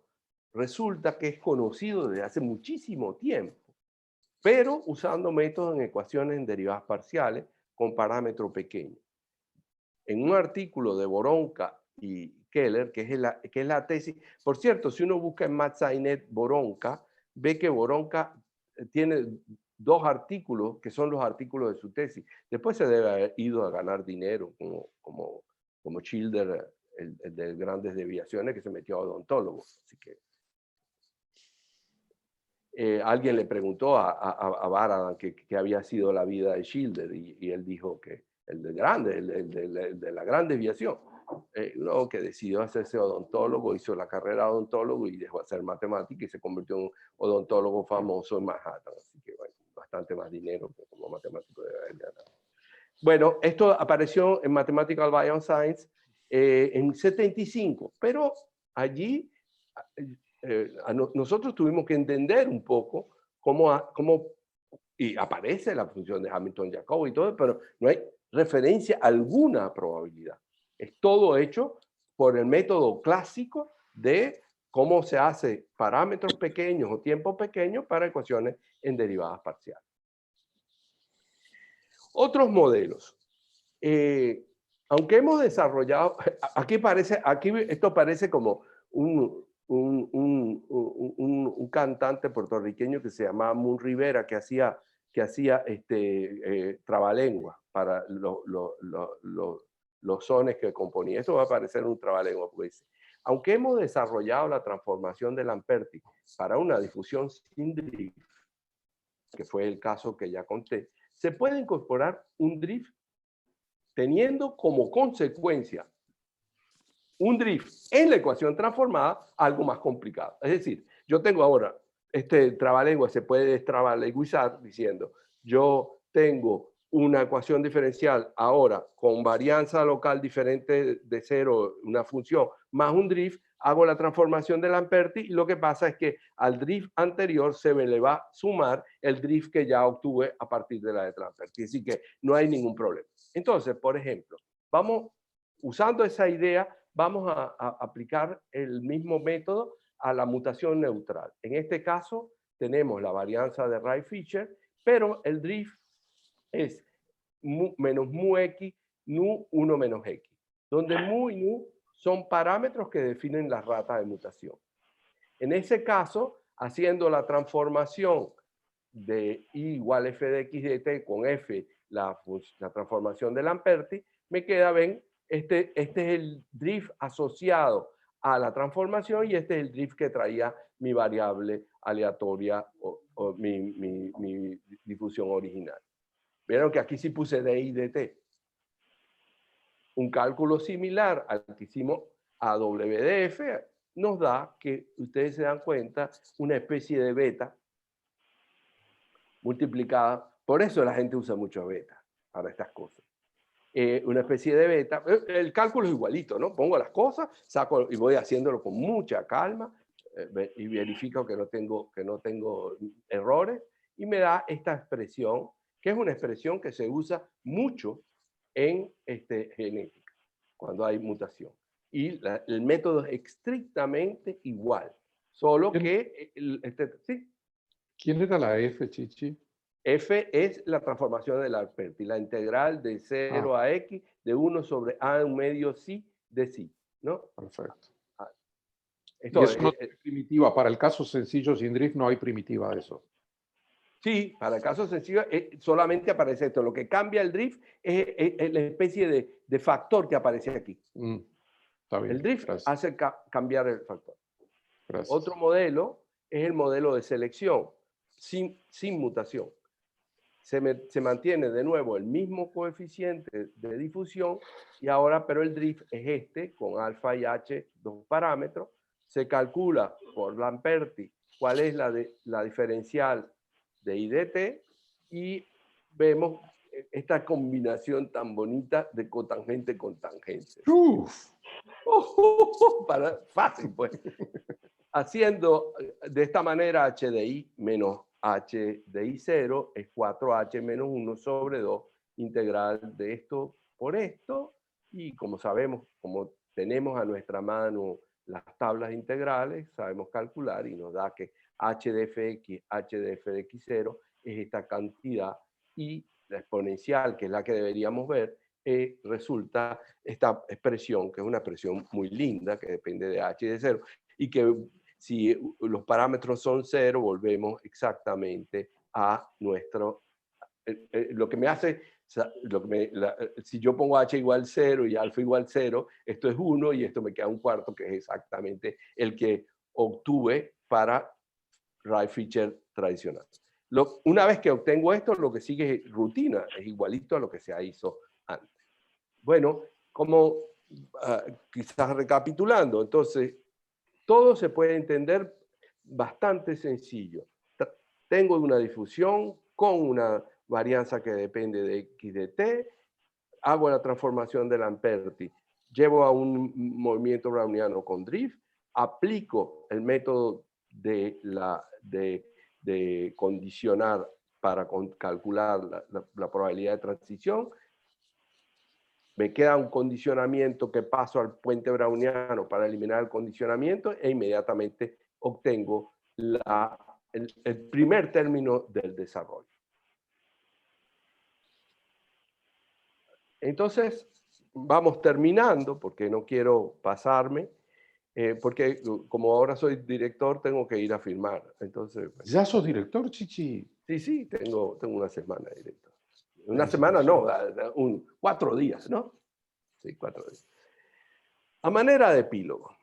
resulta que es conocido desde hace muchísimo tiempo, pero usando métodos en ecuaciones en derivadas parciales con parámetro pequeño. En un artículo de Voronka y Keller, que es la tesis, por cierto, si uno busca en MathSciNet Voronka, ve que Voronka tiene 2 artículos que son los artículos de su tesis. Después se debe haber ido a ganar dinero, como Schilder, el de grandes desviaciones, que se metió a odontólogo. Así que alguien le preguntó a Baradan qué había sido la vida de Schilder y él dijo que el de la gran desviación. Uno que decidió hacerse odontólogo, hizo la carrera de odontólogo y dejó de hacer matemática y se convirtió en un odontólogo famoso en Manhattan. Así que, bueno, bastante más dinero que como matemático debe haber ganado. Bueno, esto apareció en Mathematical Bioscience en 75, pero allí nosotros tuvimos que entender un poco cómo y aparece la función de Hamilton-Jacobi y todo, pero no hay referencia alguna a probabilidad. Es todo hecho por el método clásico de cómo se hace parámetros pequeños o tiempos pequeños para ecuaciones en derivadas parciales. Otros modelos. Aunque hemos desarrollado, aquí esto parece como un cantante puertorriqueño que se llamaba Moon Rivera, que hacía trabalengua para los sones que componía. Esto va a parecer un trabalengua, pues. Aunque hemos desarrollado la transformación de Lamperti para una difusión sin drift, que fue el caso que ya conté, se puede incorporar un drift teniendo como consecuencia un drift en la ecuación transformada, algo más complicado. Es decir, yo tengo ahora, este trabalengua se puede destrabalenguizar diciendo, yo tengo una ecuación diferencial ahora con varianza local diferente de cero, una función, más un drift, hago la transformación de Lamperti y lo que pasa es que al drift anterior se me le va a sumar el drift que ya obtuve a partir de la de Lamperti. Así que no hay ningún problema. Entonces, por ejemplo, vamos usando esa idea, vamos a aplicar el mismo método a la mutación neutral. En este caso, tenemos la varianza de Wright-Fisher, pero el drift es menos mu x, nu 1 menos x, donde mu y nu son parámetros que definen las ratas de mutación. En ese caso, haciendo la transformación de I igual f de x de t con f, la transformación de Lamperti, me queda, ven, este es el drift asociado a la transformación y este es el drift que traía mi variable aleatoria o mi difusión original. Vieron que aquí sí puse d y dt. Un cálculo similar al que hicimos a WDF nos da que, ustedes se dan cuenta, una especie de beta multiplicada. Por eso la gente usa mucho beta para estas cosas. Una especie de beta. El cálculo es igualito, ¿no? Pongo las cosas, saco y voy haciéndolo con mucha calma y verifico que no tengo errores y me da esta expresión, que es una expresión que se usa mucho en genética, cuando hay mutación. Y el método es estrictamente igual, solo que... ¿sí? ¿Quién era la F, Chichi? F es la transformación de Lamperti, la integral de 0 a x de 1 sobre a un medio psi de psi, ¿no? Perfecto. Esto y eso no es primitiva. Para el caso sencillo sin drift no hay primitiva de eso. Sí, para casos sencillos solamente aparece esto. Lo que cambia el drift es la especie de factor que aparece aquí. Está bien, El drift gracias. hace cambiar el factor. Otro Gracias. modelo es el modelo de selección, sin mutación. Se mantiene de nuevo el mismo coeficiente de difusión y ahora, pero el drift es este, con alfa y h, dos parámetros. Se calcula por Lamperti cuál es la diferencial de IDT y vemos esta combinación tan bonita de cotangente con tangente. Uf. Fácil, pues. Haciendo de esta manera HDI menos HDI 0 es 4H menos 1 sobre 2 integral de esto por esto. Y como sabemos, como tenemos a nuestra mano las tablas integrales, sabemos calcular y nos da que h de fx, h de f de x0 es esta cantidad y la exponencial, que es la que deberíamos ver, resulta esta expresión, que es una expresión muy linda, que depende de h de 0 y que si los parámetros son 0, volvemos exactamente a nuestro... lo que me hace, si yo pongo h igual 0 y alfa igual 0, esto es 1 y esto me queda un cuarto, que es exactamente el que obtuve para Wright-Fisher tradicional. Una vez que obtengo esto, lo que sigue es rutina, es igualito a lo que se hizo antes. Bueno, como quizás recapitulando, entonces, todo se puede entender bastante sencillo. Tengo una difusión con una varianza que depende de x de t, hago la transformación de Lamperti, llevo a un movimiento browniano con drift, aplico el método de condicionar para calcular la probabilidad de transición, me queda un condicionamiento que paso al puente browniano para eliminar el condicionamiento e inmediatamente obtengo el primer término del desarrollo. Entonces, vamos terminando, porque no quiero pasarme, porque como ahora soy director, tengo que ir a firmar. Entonces, ¿Ya sos director, Chichi? sí, tengo una semana de director. Una semana no, Felicitaciones. 4 días, ¿no? Sí, 4 días. A manera de epílogo,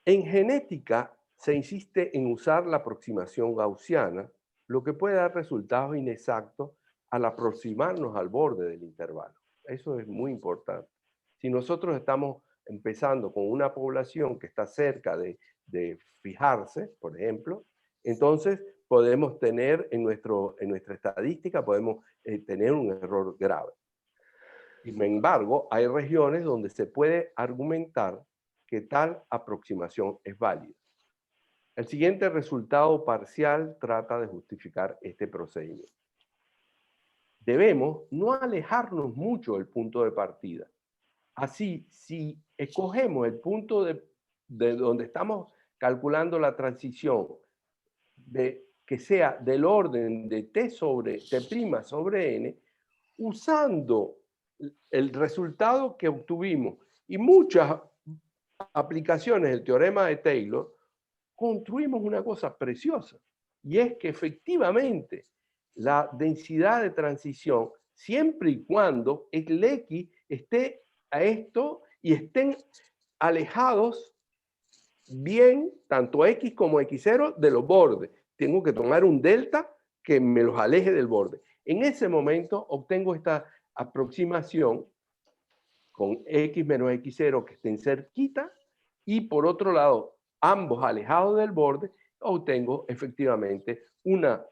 en genética se insiste en usar la aproximación gaussiana, lo que puede dar resultados inexactos al aproximarnos al borde del intervalo. Eso es muy importante. Si nosotros estamos empezando con una población que está cerca de fijarse, por ejemplo, entonces podemos tener en nuestra estadística, podemos tener un error grave. Sin embargo, hay regiones donde se puede argumentar que tal aproximación es válida. El siguiente resultado parcial trata de justificar este procedimiento. Debemos no alejarnos mucho del punto de partida. Así, si escogemos el punto de donde estamos calculando la transición, que sea del orden de t sobre n, usando el resultado que obtuvimos y muchas aplicaciones del teorema de Taylor, construimos una cosa preciosa, y es que efectivamente la densidad de transición, siempre y cuando el X esté a esto y estén alejados bien, tanto X como X0, de los bordes. Tengo que tomar un delta que me los aleje del borde. En ese momento obtengo esta aproximación con X menos X0 que estén cerquita y por otro lado, ambos alejados del borde, obtengo efectivamente una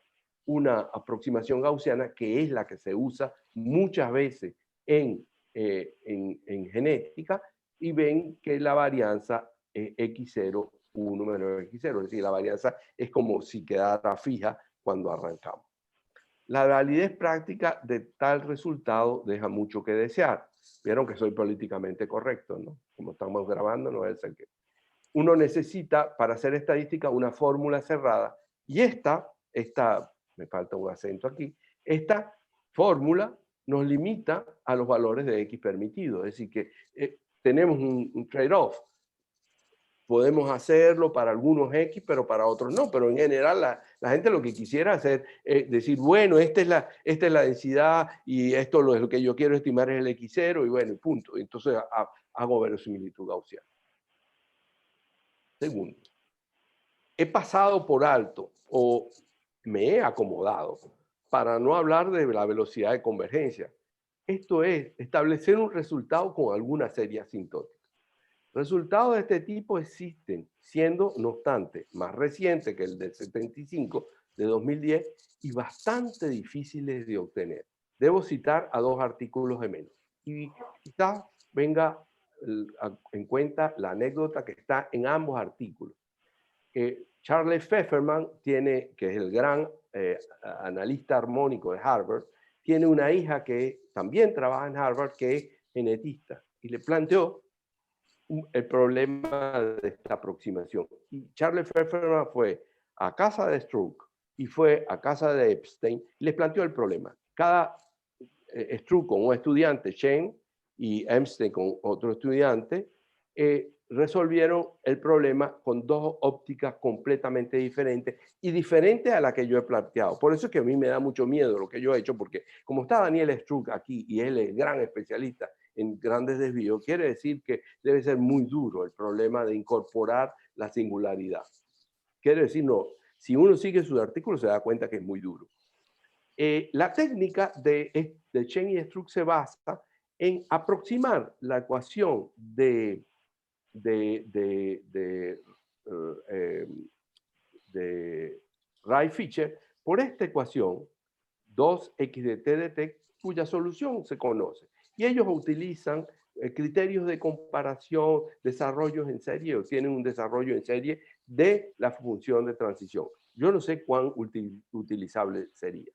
aproximación gaussiana que es la que se usa muchas veces en genética y ven que la varianza es X0, 1 menos X0, es decir, la varianza es como si quedara fija cuando arrancamos. La validez práctica de tal resultado deja mucho que desear. Vieron que soy políticamente correcto, ¿no? Como estamos grabando, no es el que... Uno necesita, para hacer estadística, una fórmula cerrada. Y esta, me falta un acento aquí, esta fórmula nos limita a los valores de X permitidos. Es decir, que tenemos un trade-off. podemos hacerlo para algunos X, pero para otros no. Pero en general la gente lo que quisiera hacer es decir, bueno, esta es la densidad y esto es lo que yo quiero estimar es el X0 y bueno, y punto. Entonces hago verosimilitud gaussiana. Segundo, he pasado por alto o me he acomodado para no hablar de la velocidad de convergencia. Esto es establecer un resultado con alguna serie asintótica. Resultados de este tipo existen, siendo, no obstante, más reciente que el del 75 de 2010 y bastante difíciles de obtener. Debo citar a dos artículos de menos. Y quizás venga en cuenta la anécdota que está en ambos artículos. Charles Pfefferman tiene, que es el gran analista armónico de Harvard, tiene una hija que también trabaja en Harvard, que es genetista, y le planteó el problema de esta aproximación. Y Charles Pfefferman fue a casa de Strouk y fue a casa de Epstein y les planteó el problema. Cada Strouk con un estudiante, Chen, y Epstein con otro estudiante, resolvieron el problema con dos ópticas completamente diferentes y diferentes a la que yo he planteado. Por eso es que a mí me da mucho miedo lo que yo he hecho, porque como está Daniel Strouk aquí y él es el gran especialista en grandes desvíos, quiere decir que debe ser muy duro el problema de incorporar la singularidad. Quiere decir, no, si uno sigue sus artículos se da cuenta que es muy duro. La técnica de Chen y Strouk se basa en aproximar la ecuación de Ray-Fisher por esta ecuación 2x de t de t, cuya solución se conoce. Y ellos utilizan criterios de comparación, desarrollos en serie, o tienen un desarrollo en serie de la función de transición. Yo no sé cuán utilizable sería.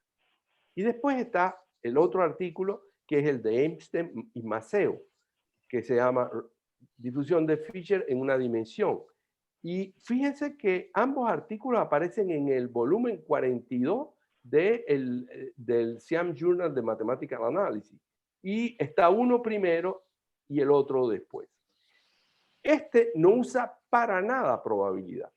Y después está el otro artículo, que es el de Epstein y Maceo, que se llama difusión de Fisher en una dimensión. Y fíjense que ambos artículos aparecen en el volumen 42 del Siam Journal de Mathematical Analysis. Y está uno primero y el otro después. Este no usa para nada probabilidad,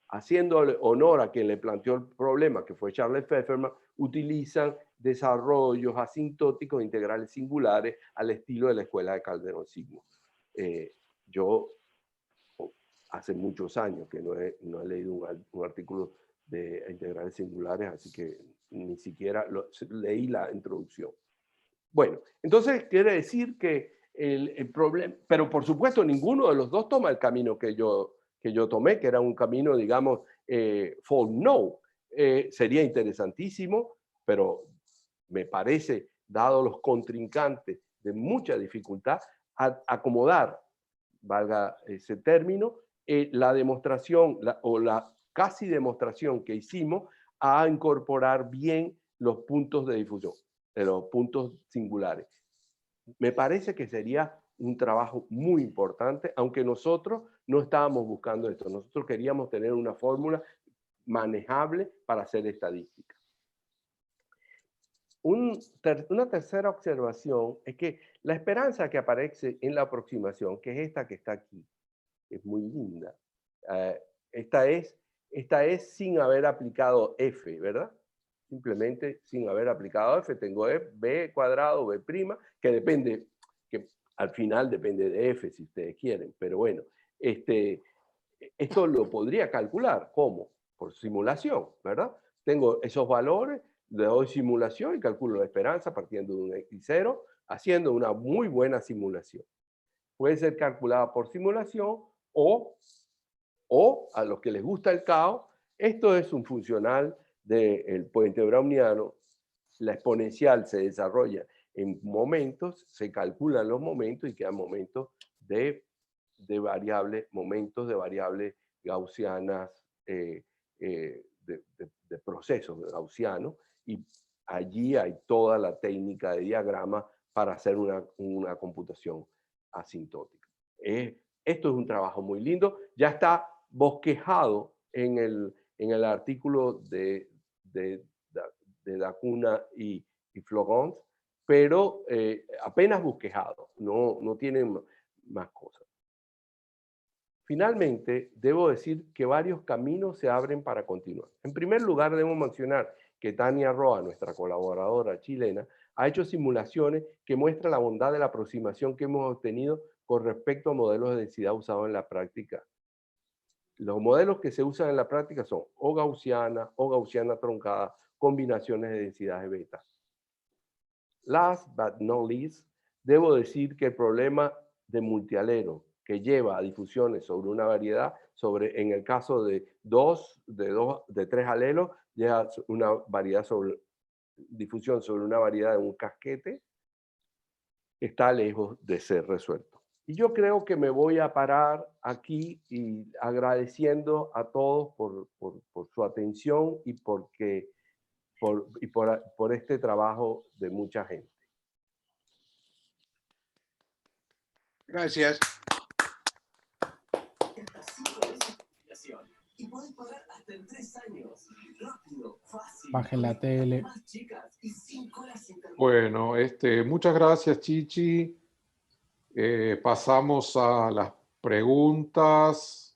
haciéndole honor a quien le planteó el problema, que fue Charles Pfefferman, utilizan desarrollos asintóticos integrales singulares al estilo de la escuela de Calderón-Sigmo. Yo hace muchos años que no he leído un artículo de integrales singulares, así que ni siquiera leí la introducción. Bueno, entonces quiere decir que el problema, pero por supuesto ninguno de los dos toma el camino que yo tomé, que era un camino, digamos, for no. Sería interesantísimo, pero me parece, dado los contrincantes de mucha dificultad, acomodar, valga ese término, la demostración o la casi demostración que hicimos a incorporar bien los puntos de difusión, de los puntos singulares. Me parece que sería un trabajo muy importante, aunque nosotros no estábamos buscando esto. Nosotros queríamos tener una fórmula manejable para hacer estadística. Una tercera observación es que la esperanza que aparece en la aproximación, que es esta que está aquí, es muy linda. Esta es sin haber aplicado f, ¿verdad? Simplemente sin haber aplicado f, tengo b cuadrado, b', que depende, que al final depende de f si ustedes quieren, pero bueno, esto lo podría calcular. ¿Cómo? Por simulación, ¿verdad? Tengo esos valores, le doy simulación y calculo la esperanza partiendo de un x0, haciendo una muy buena simulación. Puede ser calculada por simulación o a los que les gusta el caos, esto es un funcional del puente browniano. La exponencial se desarrolla en momentos, se calculan los momentos y quedan momentos de variables, momentos de variables gaussianas, de procesos gaussianos, y allí hay toda la técnica de diagrama para hacer una computación asintótica. Esto es un trabajo muy lindo, ya está bosquejado en el artículo de Dacuna y Florence, pero apenas bosquejado, no tienen más cosas. Finalmente, debo decir que varios caminos se abren para continuar. En primer lugar, debo mencionar que Tania Roa, nuestra colaboradora chilena, ha hecho simulaciones que muestran la bondad de la aproximación que hemos obtenido con respecto a modelos de densidad usados en la práctica. Los modelos que se usan en la práctica son o gaussiana truncada, combinaciones de densidades beta. Last but not least, debo decir que el problema de multialero que lleva a difusiones sobre una variedad, en el caso de tres alelos, lleva una variedad difusión sobre una variedad de un casquete, está lejos de ser resuelto. Y yo creo que me voy a parar aquí y agradeciendo a todos por su atención y por este trabajo de mucha gente. Gracias. Bajen la tele. Bueno, muchas gracias, Chichi. Pasamos a las preguntas.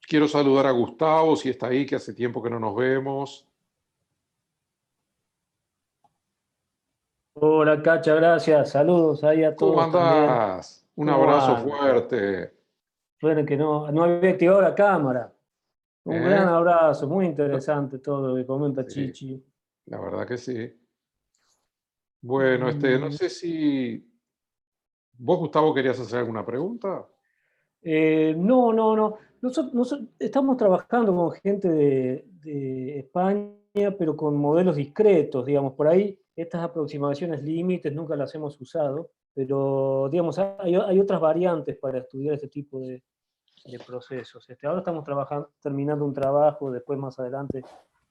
Quiero saludar a Gustavo, si está ahí, que hace tiempo que no nos vemos. Hola, Cacha, gracias. Saludos ahí a todos. ¿Cómo andás? Un ¿Cómo abrazo andan? fuerte. Bueno, que no había activado la cámara. Un gran abrazo, muy interesante todo lo que comenta Sí, Chichi. la verdad que sí. Bueno, no sé si vos, Gustavo, querías hacer alguna pregunta. No. Nosotros estamos trabajando con gente de España, pero con modelos discretos, digamos. Por ahí estas aproximaciones límites nunca las hemos usado, pero digamos, hay otras variantes para estudiar este tipo de procesos. Ahora estamos terminando un trabajo, después más adelante,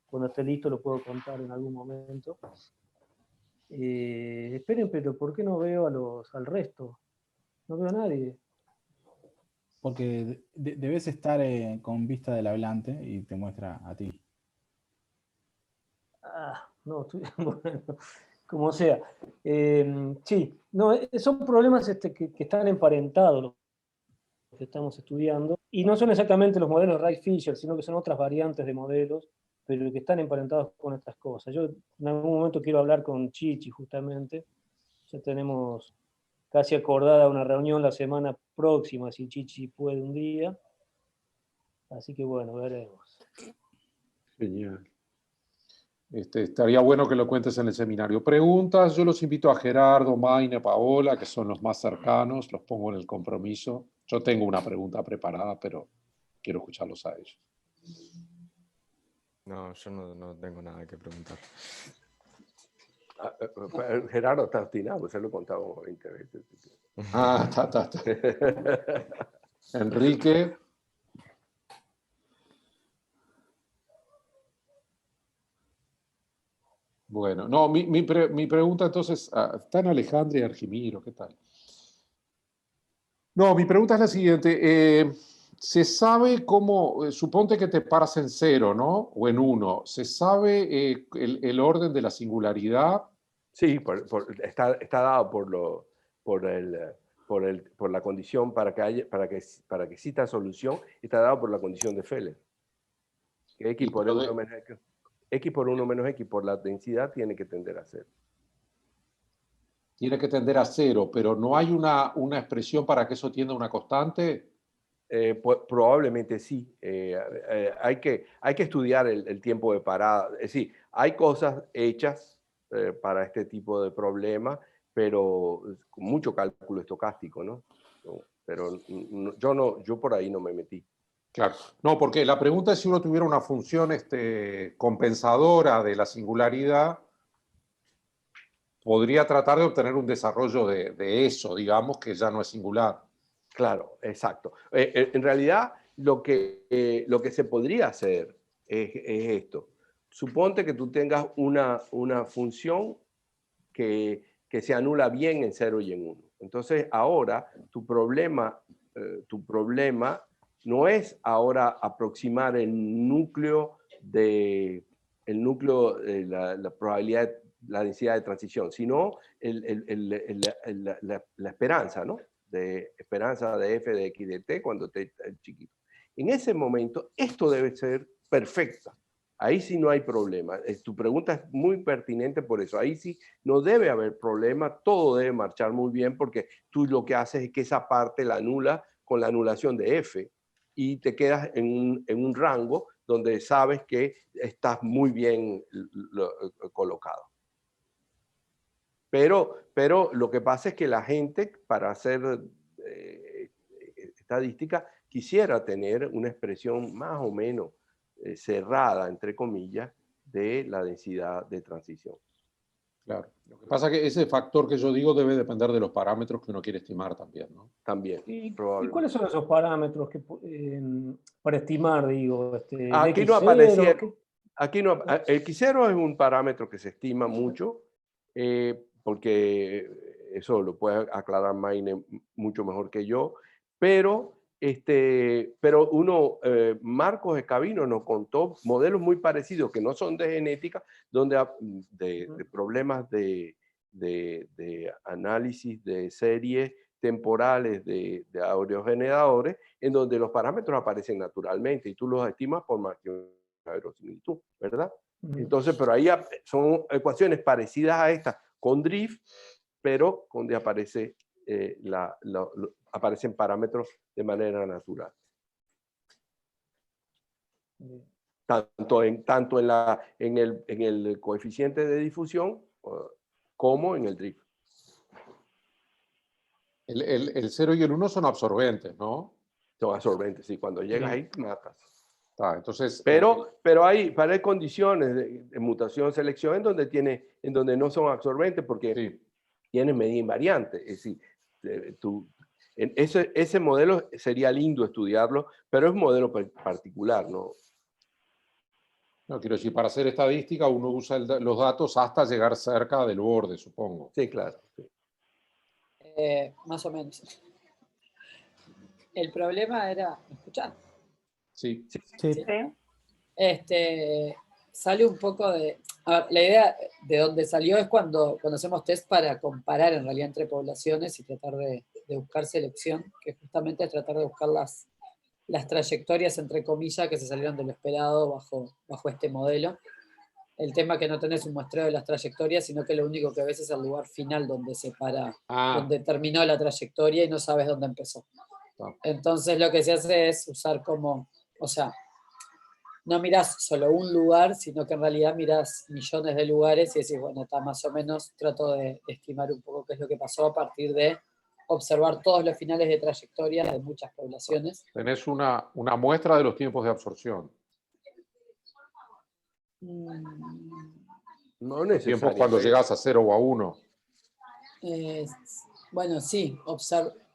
cuando esté listo, lo puedo contar en algún momento. Esperen, pero ¿por qué no veo al resto? No veo a nadie. Porque debes estar con vista del hablante y te muestra a ti. No, bueno, como sea. Sí, no, son problemas que están emparentados, los que estamos estudiando, y no son exactamente los modelos Wright-Fisher, sino que son otras variantes de modelos, pero que están emparentados con estas cosas. Yo en algún momento quiero hablar con Chichi, justamente. Ya tenemos casi acordada una reunión la semana próxima, si Chichi puede un día. Así que bueno, veremos. Genial. Estaría bueno que lo cuentes en el seminario. Preguntas, yo los invito a Gerardo, Maine, Paola, que son los más cercanos, los pongo en el compromiso. Yo tengo una pregunta preparada, pero quiero escucharlos a ellos. No, yo no tengo nada que preguntar. Gerardo está obstinado, pues se lo he contado 20 veces. Está. Enrique. Bueno, no, mi pregunta entonces, están Alejandra y Argimiro, ¿qué tal? No, mi pregunta es la siguiente. ¿Se sabe cómo, suponte que te paras en 0, ¿no? O en 1, ¿se sabe el orden de la singularidad? Sí, está dado por la condición para que exista solución, está dado por la condición de Feller. Que X por 1 menos X por 1 menos X por la densidad tiene que tender a 0. Tiene que tender a 0, pero ¿no hay una expresión para que eso tienda a una constante? Probablemente sí. Hay que estudiar el tiempo de parada. Es decir, hay cosas hechas para este tipo de problema, pero con mucho cálculo estocástico, ¿no? Pero yo por ahí no me metí. Claro. No, porque la pregunta es si uno tuviera una función compensadora de la singularidad, podría tratar de obtener un desarrollo de eso, digamos, que ya no es singular. Claro, exacto. En realidad, lo que se podría hacer es esto. Suponte que tú tengas una función que se anula bien en 0 y en 1. Entonces, ahora tu problema no es ahora aproximar el núcleo de la probabilidad, la densidad de transición, sino la esperanza, ¿no? de esperanza de F de X de T cuando T es chiquito. En ese momento, esto debe ser perfecta. Ahí sí no hay problema. Tu pregunta es muy pertinente por eso. Ahí sí no debe haber problema, todo debe marchar muy bien porque tú lo que haces es que esa parte la anula con la anulación de F y te quedas en un rango donde sabes que estás muy bien colocado. Pero lo que pasa es que la gente, para hacer estadística, quisiera tener una expresión más o menos cerrada, entre comillas, de la densidad de transición. Claro. Lo que pasa es que ese factor que yo digo debe depender de los parámetros que uno quiere estimar también, ¿no? También, ¿Y probablemente. cuáles son esos parámetros que, para estimar, digo? Aquí no X0, aparecía. ¿qué? Aquí no, el X0 es un parámetro que se estima mucho, porque eso lo puede aclarar Maine mucho mejor que yo, pero Marcos Escabino nos contó modelos muy parecidos que no son de genética, donde de problemas de análisis de series temporales de aerogeneradores, en donde los parámetros aparecen naturalmente y tú los estimas por margen de verosimilitud, ¿verdad? Entonces, pero ahí son ecuaciones parecidas a estas con drift, pero donde aparecen parámetros de manera natural. Tanto en el coeficiente de difusión como en el drift. El 0 y el 1 son absorbentes, ¿no? Son absorbentes, sí. Cuando llegas ahí, matas. Entonces, pero hay condiciones de mutación, selección en donde no son absorbentes porque sí. tienes medida invariante. Es decir, ese modelo sería lindo estudiarlo, pero es un modelo particular, ¿no? No, quiero decir, para hacer estadística uno usa los datos hasta llegar cerca del borde, supongo. Sí, claro. Sí. Más o menos. El problema era... ¿Me escuchan? Sí. Sí. Sale un poco de... A ver, la idea de dónde salió es cuando hacemos test para comparar en realidad entre poblaciones y tratar de buscar selección, que justamente es tratar de buscar las trayectorias, entre comillas, que se salieron de lo esperado bajo este modelo. El tema es que no tenés un muestreo de las trayectorias, sino que lo único que ves es el lugar final donde se para, donde terminó la trayectoria y no sabes dónde empezó. Entonces lo que se hace es usar como, o sea, no mirás solo un lugar, sino que en realidad mirás millones de lugares y decís, bueno, está más o menos, trato de estimar un poco qué es lo que pasó a partir de observar todos los finales de trayectoria de muchas poblaciones. Tenés una muestra de los tiempos de absorción. No los tiempos cuando llegas a 0 o a 1. Bueno, sí,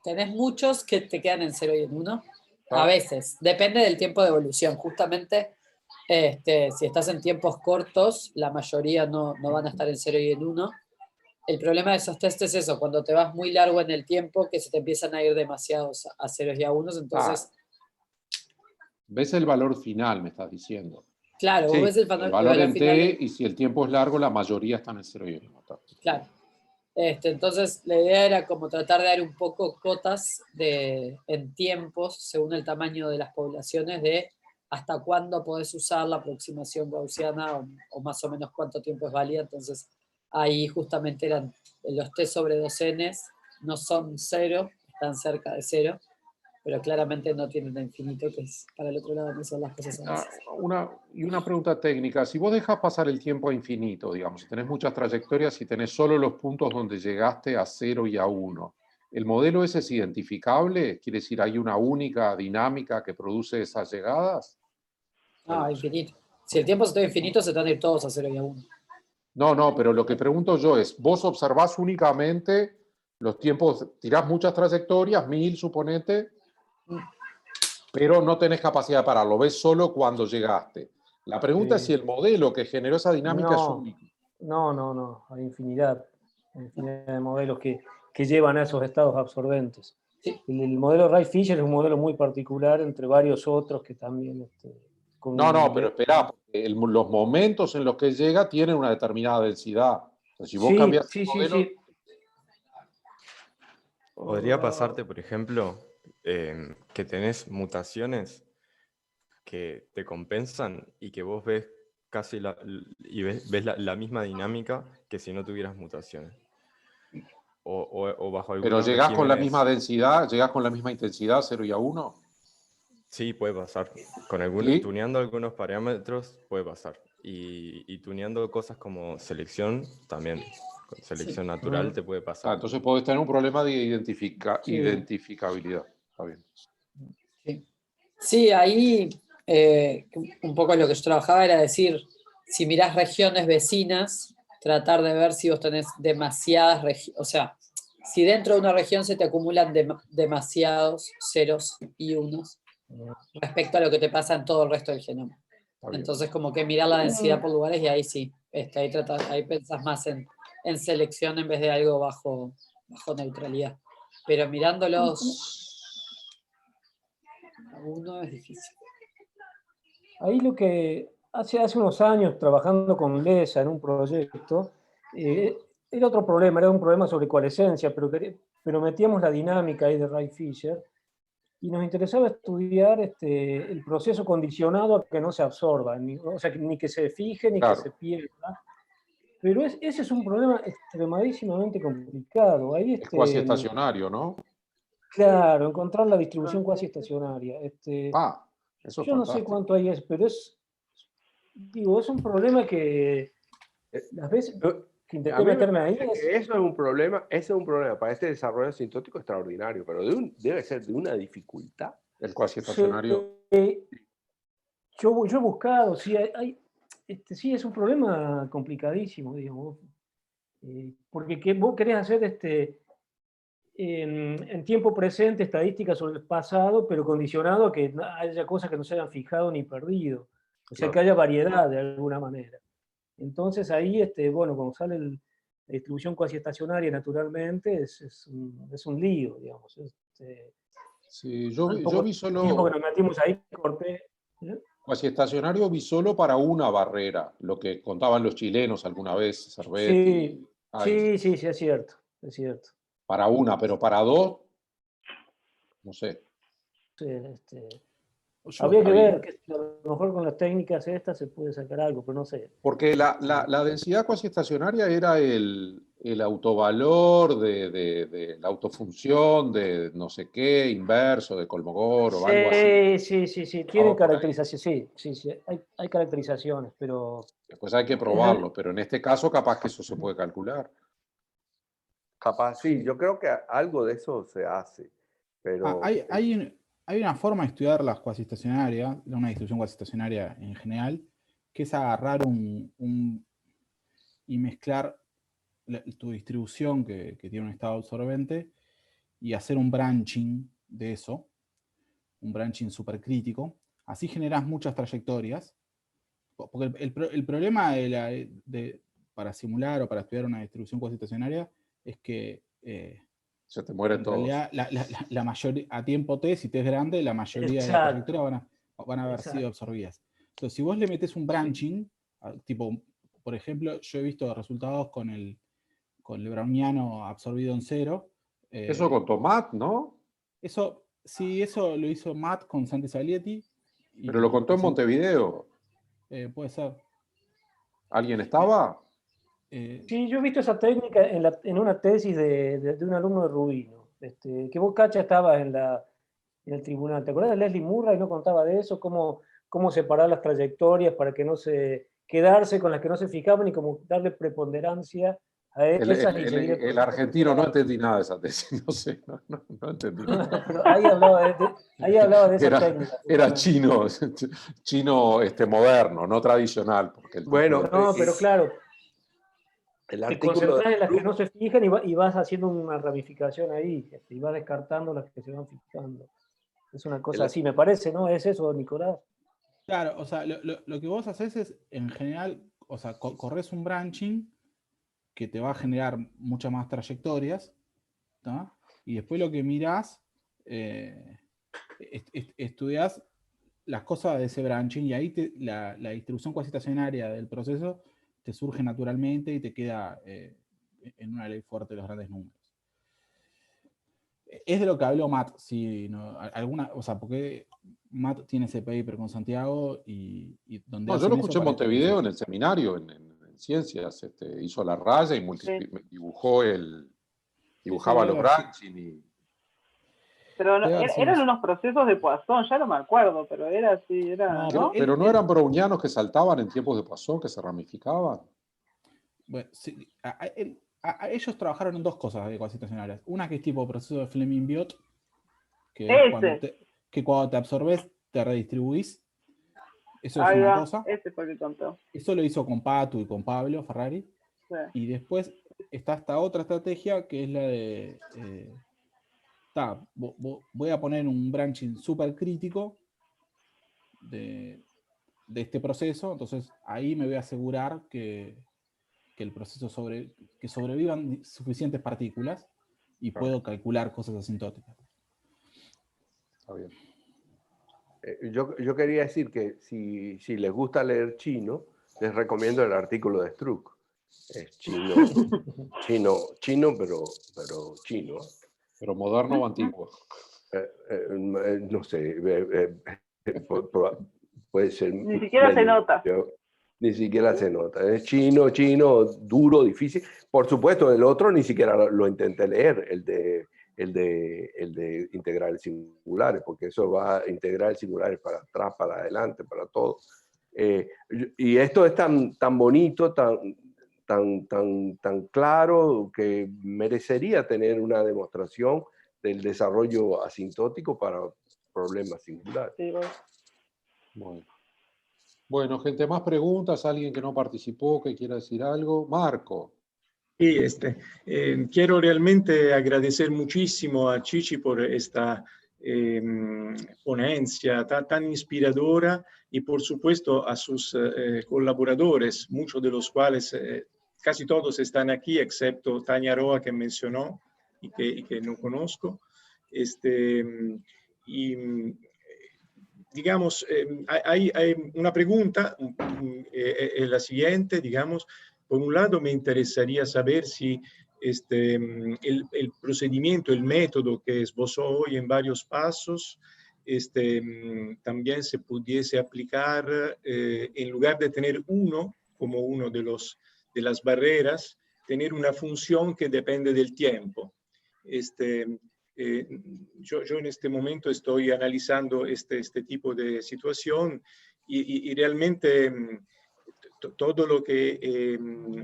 tenés muchos que te quedan en 0 y en 1. A veces, depende del tiempo de evolución. Justamente, si estás en tiempos cortos, la mayoría no van a estar en 0 y en 1. El problema de esos test es eso, cuando te vas muy largo en el tiempo, que se te empiezan a ir demasiados a 0 y a 1, entonces... ¿Ves el valor final, me estás diciendo? Claro, sí, vos ves el valor en final. T, y si el tiempo es largo, la mayoría están en 0 y en 1. Claro. Entonces, la idea era como tratar de dar un poco cotas en tiempos, según el tamaño de las poblaciones, de hasta cuándo podés usar la aproximación gaussiana o más o menos cuánto tiempo es válida. Entonces, ahí justamente eran los t sobre 2n, no son 0, están cerca de 0, pero claramente no tienen infinito, que es para el otro lado no son las cosas a veces. Una pregunta técnica. Si vos dejas pasar el tiempo a infinito, digamos, si tenés muchas trayectorias y tenés solo los puntos donde llegaste a 0 y a 1, ¿el modelo ese es identificable? ¿Quiere decir, hay una única dinámica que produce esas llegadas? Infinito. Si el tiempo está infinito, se van a ir todos a 0 y a 1. No, pero lo que pregunto yo es, vos observás únicamente los tiempos, tirás muchas trayectorias, 1000, suponete, pero no tenés capacidad de pararlo, ves solo cuando llegaste. La pregunta es si el modelo que generó esa dinámica es único. No, hay infinidad de modelos que llevan a esos estados absorbentes. Sí. El modelo Wright-Fisher es un modelo muy particular entre varios otros que también... pero esperá, porque los momentos en los que llega tienen una determinada densidad. Entonces, si vos cambias el modelo... Podría pasarte, por ejemplo, que tenés mutaciones que te compensan y que vos ves casi ves la misma dinámica que si no tuvieras mutaciones. O bajo Pero algunos llegás con la misma regímenes, densidad, llegás con la misma intensidad, 0 y a 1. sí, puede pasar. ¿Y? Tuneando algunos parámetros puede pasar. Y tuneando cosas como selección también. Con selección natural te puede pasar. Entonces podés tener un problema de Sí. identificabilidad. Está bien. Sí, sí, ahí un poco lo que yo trabajaba era decir, si mirás regiones vecinas, tratar de ver si vos tenés demasiadas regiones, o sea, si dentro de una región se te acumulan demasiados ceros y unos respecto a lo que te pasa en todo el resto del genoma. Está bien. Entonces, como que mirar la densidad por lugares y ahí sí, ahí pensás más en selección en vez de algo bajo neutralidad. Pero mirándolos a uno es difícil. Ahí lo que hace unos años trabajando con LESA en un proyecto, era otro problema, era un problema sobre coalescencia, pero metíamos la dinámica ahí de Wright-Fisher y nos interesaba estudiar el proceso condicionado a que no se absorba, o sea, ni que se fije ni que Claro. se pierda. Pero ese es un problema extremadísimamente complicado. Ahí, Es cuasi estacionario, ¿no? claro, encontrar la distribución cuasi estacionaria. Eso es Yo no sé fantástico. cuánto hay, pero digo, es un problema que Eh, las veces que A intenté mí me meterme ahí parece que eso es un problema para este desarrollo sintótico extraordinario, pero debe ser de una dificultad. El cuasi estacionario. yo he buscado, sí, sí, es un problema complicadísimo, digamos. Porque vos querés hacer en tiempo presente estadísticas sobre el pasado, pero condicionado a que haya cosas que no se hayan fijado ni perdido. O sea, Claro. que haya variedad de alguna manera. Entonces ahí, bueno, cuando sale la distribución cuasi estacionaria naturalmente, es un lío, digamos. Sí, Al yo poco vi tiempo que solo nos metimos ahí, corté. cuasi estacionario, vi solo para una barrera, lo que contaban los chilenos alguna vez, Sí, Cervetti. sí, sí, sí, es cierto, es cierto. Para una, pero para dos, no sé. Sí, Yo, habría que Ahí. ver, que a lo mejor con las técnicas estas se puede sacar algo, pero no sé. Porque la densidad cuasi estacionaria era el autovalor de la autofunción de no sé qué, inverso, de Kolmogorov o algo así. Sí, tienen Vamos por ahí. caracterización, sí, hay caracterizaciones, pero Después hay que probarlo, pero en este caso capaz que eso se puede calcular. Capaz, sí, yo creo que algo de eso se hace, pero hay una forma de estudiar las cuasi estacionarias, una distribución cuasi estacionaria en general, que es agarrar y mezclar tu distribución que tiene un estado absorbente y hacer un branching de eso, un branching supercrítico. Así generas muchas trayectorias. Porque el problema para simular o para estudiar una distribución cuasi estacionaria es que Se te mueren en todos. realidad la mayoría, a tiempo t, si t es grande, la mayoría de las exacto, trayectorias van a haber sido absorbidas. Entonces, si vos le metés un branching, tipo, por ejemplo, yo he visto resultados con el browniano absorbido en cero. Eso con Tomat, ¿no? Eso lo hizo Matt con Santi Saglietti. Pero lo contó en Montevideo. Puede ser. ¿Alguien estaba? Sí, yo he visto esa técnica en una tesis de un alumno de Rubino, que vos, Cacha, estabas en el tribunal. ¿Te acuerdas de Leslie Murray? ¿No contaba de eso? ¿Cómo separar las trayectorias para que no se quedarse con las que no se fijaban y cómo darle preponderancia a esas y seguir el El proceso argentino no entendí nada de esa tesis, no sé, no entendí nada. Pero ahí hablaba de esa técnica. Era Justamente. chino moderno, no tradicional, porque el bueno, título... No, pero claro, el te artículo de concentrás en las que Blum, no se fijan y vas haciendo una ramificación ahí, y vas descartando las que se van fijando. Es una cosa el- así, me parece, ¿no? ¿Es eso, Nicolás? Claro, o sea, lo que vos haces es, en general, o sea, corres un branching que te va a generar muchas más trayectorias, ¿tá? Y después lo que mirás, estudias las cosas de ese branching y ahí la distribución cuasi estacionaria del proceso te surge naturalmente y te queda en una ley fuerte de los grandes números. Es de lo que habló Matt, sí, ¿no? O sea, porque Matt tiene ese paper con Santiago y donde No, yo lo hacen eso escuché en para este Montevideo proceso. en el seminario, en ciencias. Hizo la raya y dibujaba los debe haber sido- branching. Pero debe haber sido eran eso. unos procesos de Poisson, ya no me acuerdo, pero era así, No, ¿no? Pero no eran brownianos que saltaban en tiempos de Poisson, que se ramificaban. Bueno, sí, ellos trabajaron en dos cosas de ecuaciones estacionarias. Una que es tipo proceso de Fleming-Biot, que es cuando te absorbes, te redistribuís. Eso es Ahí una va, cosa. ese fue el que contó. Eso lo hizo con Patu y con Pablo Ferrari. Sí. Y después está esta otra estrategia que es la de voy a poner un branching súper crítico de este proceso, entonces ahí me voy a asegurar que el proceso que sobrevivan suficientes partículas y puedo calcular cosas asintóticas. Está bien. Yo quería decir que si les gusta leer chino, les recomiendo el artículo de Struck. Es chino, pero chino. Pero moderno o antiguo. No sé, puede ser. Ni siquiera se nota. Ni siquiera se nota. Es chino, duro, difícil. Por supuesto, el otro ni siquiera lo intenté leer, el de integrales singulares, porque eso va a integrales singulares para atrás, para adelante, para todo. Y esto es tan bonito, tan claro, que merecería tener una demostración del desarrollo asintótico para problemas singulares. Sí, Bueno, gente, más preguntas, alguien que no participó, que quiera decir algo. Marco. Sí, quiero realmente agradecer muchísimo a Chichi por esta ponencia tan inspiradora y por supuesto a sus colaboradores, muchos de los cuales, casi todos están aquí, excepto Tania Roa, que mencionó y que no conozco. Digamos, hay una pregunta, es la siguiente, digamos. Por un lado, me interesaría saber si el procedimiento, el método que esbozó hoy en varios pasos, también se pudiese aplicar en lugar de tener uno como uno de las barreras, tener una función que depende del tiempo. Yo en este momento estoy analizando este tipo de situación y realmente todo lo que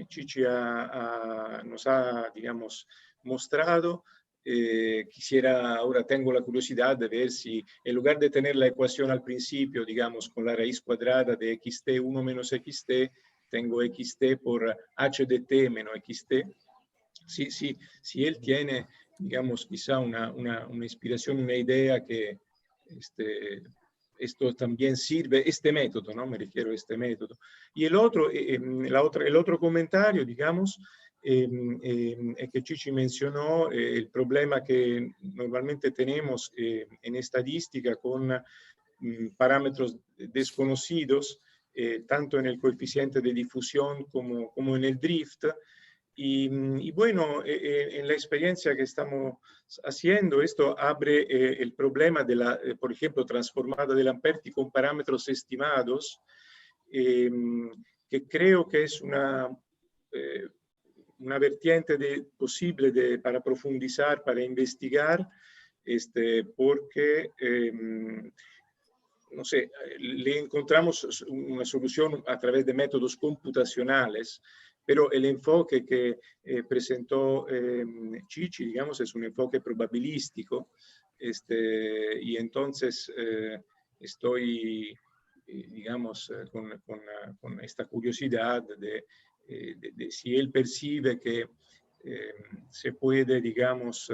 Chichi nos ha, digamos, mostrado, ahora tengo la curiosidad de ver si en lugar de tener la ecuación al principio, digamos, con la raíz cuadrada de xt1 menos xt, tengo xt por h de t menos xt. Si él tiene, digamos, quizá una inspiración, una idea que esto también sirve, este método, ¿no? Me refiero a este método. Y el otro comentario, digamos, es que Chichi mencionó el problema que normalmente tenemos en estadística con parámetros desconocidos, tanto en el coeficiente de difusión como en el drift. Y bueno, en la experiencia que estamos haciendo, esto abre el problema de la, por ejemplo, transformada de Lamperti con parámetros estimados, que creo que es una vertiente posible para profundizar, para investigar, porque no sé, le encontramos una solución a través de métodos computacionales, pero el enfoque que presentó Chichi, digamos, es un enfoque probabilístico, y entonces estoy, digamos, con esta curiosidad de si él percibe que se puede, digamos,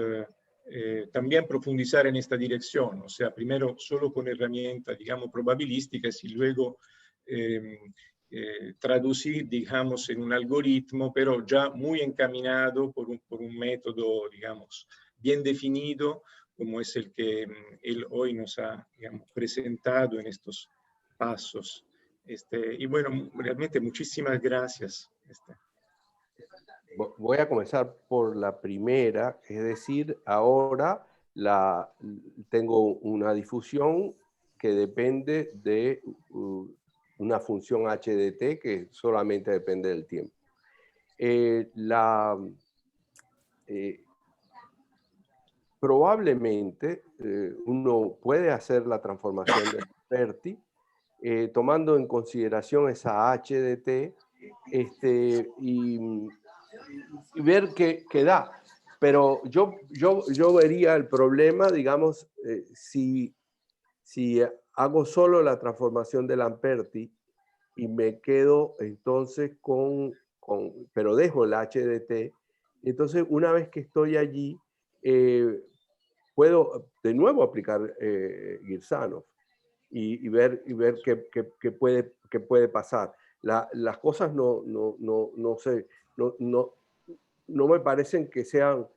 también profundizar en esta dirección, o sea, primero solo con herramientas, digamos, probabilísticas y luego traducir, digamos, en un algoritmo, pero ya muy encaminado por un método, digamos, bien definido, como es el que él hoy nos ha, digamos, presentado en estos pasos. Y bueno, realmente muchísimas gracias. Voy a comenzar por la primera, es decir, ahora tengo una difusión que depende de una función HDT que solamente depende del tiempo. Probablemente uno puede hacer la transformación de Lamperti tomando en consideración esa HDT y ver qué da. Pero yo vería el problema, digamos, si hago solo la transformación de Lamperti y me quedo entonces pero dejo el HDT, entonces una vez que estoy allí, puedo de nuevo aplicar Girsanov y ver qué puede pasar. Las cosas no me parecen que sean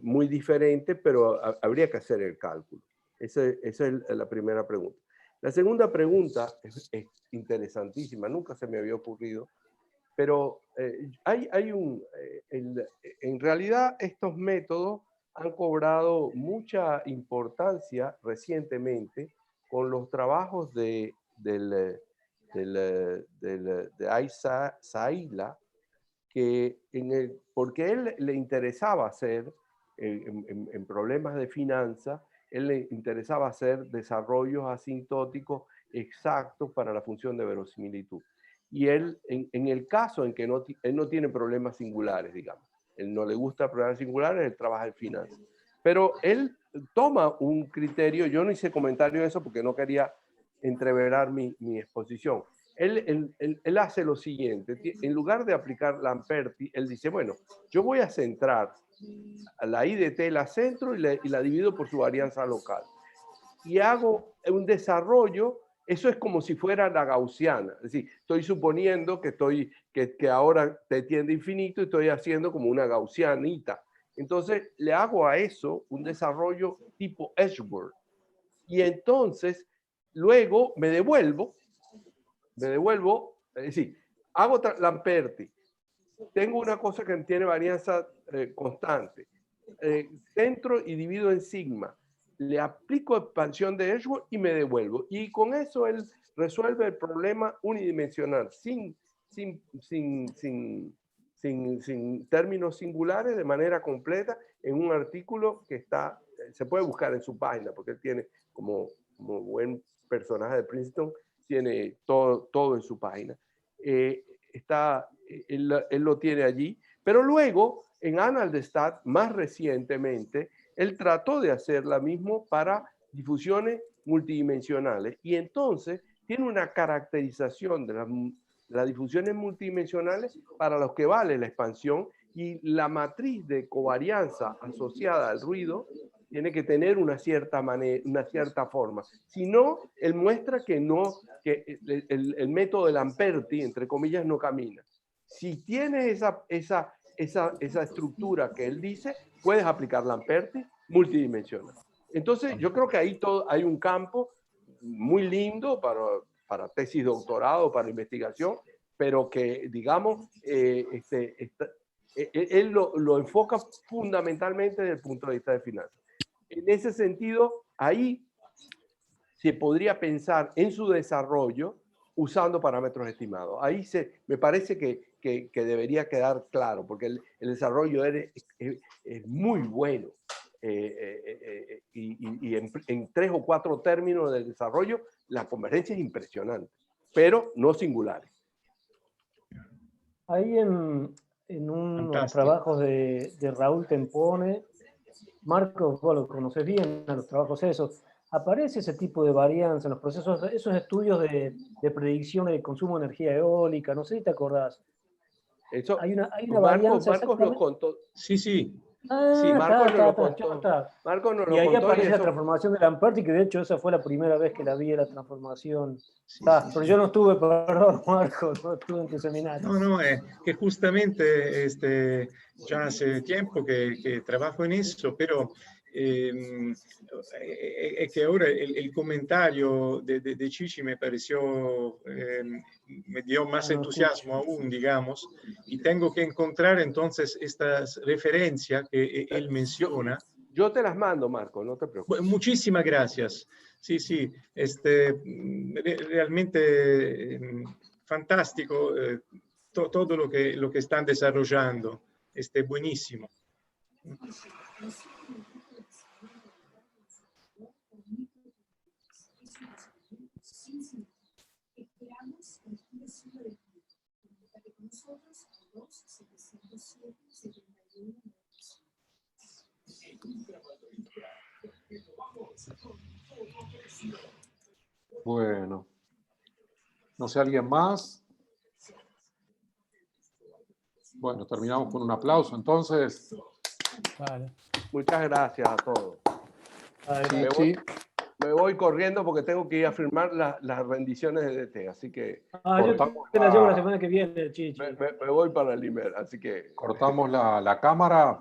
muy diferentes, pero habría que hacer el cálculo. Esa es la primera pregunta. La segunda pregunta es interesantísima, nunca se me había ocurrido, pero en realidad estos métodos han cobrado mucha importancia recientemente con los trabajos de Isaac Saila, porque él le interesaba hacer, en problemas de finanzas, él le interesaba hacer desarrollos asintóticos exactos para la función de verosimilitud. Y él, en el caso en que él no tiene problemas singulares, digamos, él no le gusta problemas singulares, él trabaja en finanzas. Pero él toma un criterio, yo no hice comentario de eso porque no quería entreverar mi exposición. Él hace lo siguiente, en lugar de aplicar Lamperti, él dice, bueno, yo voy a centrar a la IDT, la centro y la divido por su varianza local. Y hago un desarrollo, eso es como si fuera la gaussiana, es decir, estoy suponiendo que ahora te tiende infinito y estoy haciendo como una gaussianita. Entonces le hago a eso un desarrollo tipo Edgeworth. Y entonces luego me devuelvo, es decir, hago Lamperti, tengo una cosa que tiene varianza constante, centro y divido en sigma, le aplico expansión de Edgeworth y me devuelvo. Y con eso él resuelve el problema unidimensional, sin términos singulares, de manera completa, en un artículo que se puede buscar en su página, porque él tiene, como buen personaje de Princeton, tiene todo en su página. Él lo tiene allí, pero luego en Annales des Stats, más recientemente, él trató de hacer lo mismo para difusiones multidimensionales y entonces tiene una caracterización de las difusiones multidimensionales para los que vale la expansión, y la matriz de covarianza asociada al ruido tiene que tener una cierta forma. Si no, él muestra que el método de Lamperti, entre comillas, no camina. Si tienes esa estructura que él dice, puedes aplicar Lamperti multidimensional. Entonces, yo creo que ahí hay un campo muy lindo para tesis doctorado, para investigación, pero que, digamos, él lo enfoca fundamentalmente desde el punto de vista de finanzas. En ese sentido, ahí se podría pensar en su desarrollo usando parámetros estimados. Ahí me parece que debería quedar claro, porque el desarrollo es muy bueno. Y en 3 o 4 términos del desarrollo, la convergencia es impresionante, pero no singulares. Ahí en unos trabajos de Raúl Tempone, Marcos, vos lo conocés bien, a los trabajos esos, aparece ese tipo de varianza en los procesos, esos estudios de predicción de consumo de energía eólica, no sé si te acordás. Eso, hay una varianza. Marcos nos contó. Sí, sí. Sí, Marcos nos lo contó. Marcos nos lo contó. Y ahí aparece la transformación de Lamperti, que de hecho esa fue la primera vez que la vi, la transformación. Pero yo no estuve, perdón, Marcos, no estuve en tu seminario. No, que justamente ya hace tiempo que trabajo en eso, pero es que ahora el comentario de Chichi me pareció, me dio más entusiasmo aún, digamos, y tengo que encontrar entonces estas referencias que él menciona. Yo te las mando, Marco, no te preocupes. Muchísimas gracias. Sí, sí, realmente fantástico todo lo que están desarrollando. Buenísimo. Bueno, no sé, ¿alguien más? Bueno, terminamos con un aplauso entonces. Vale. Muchas gracias a todos. Vale. Sí. Me voy corriendo porque tengo que ir a firmar las rendiciones de DT, así que Yo te la llevo la semana que viene, Chichi. me voy para el IMER, así que... Cortamos la cámara.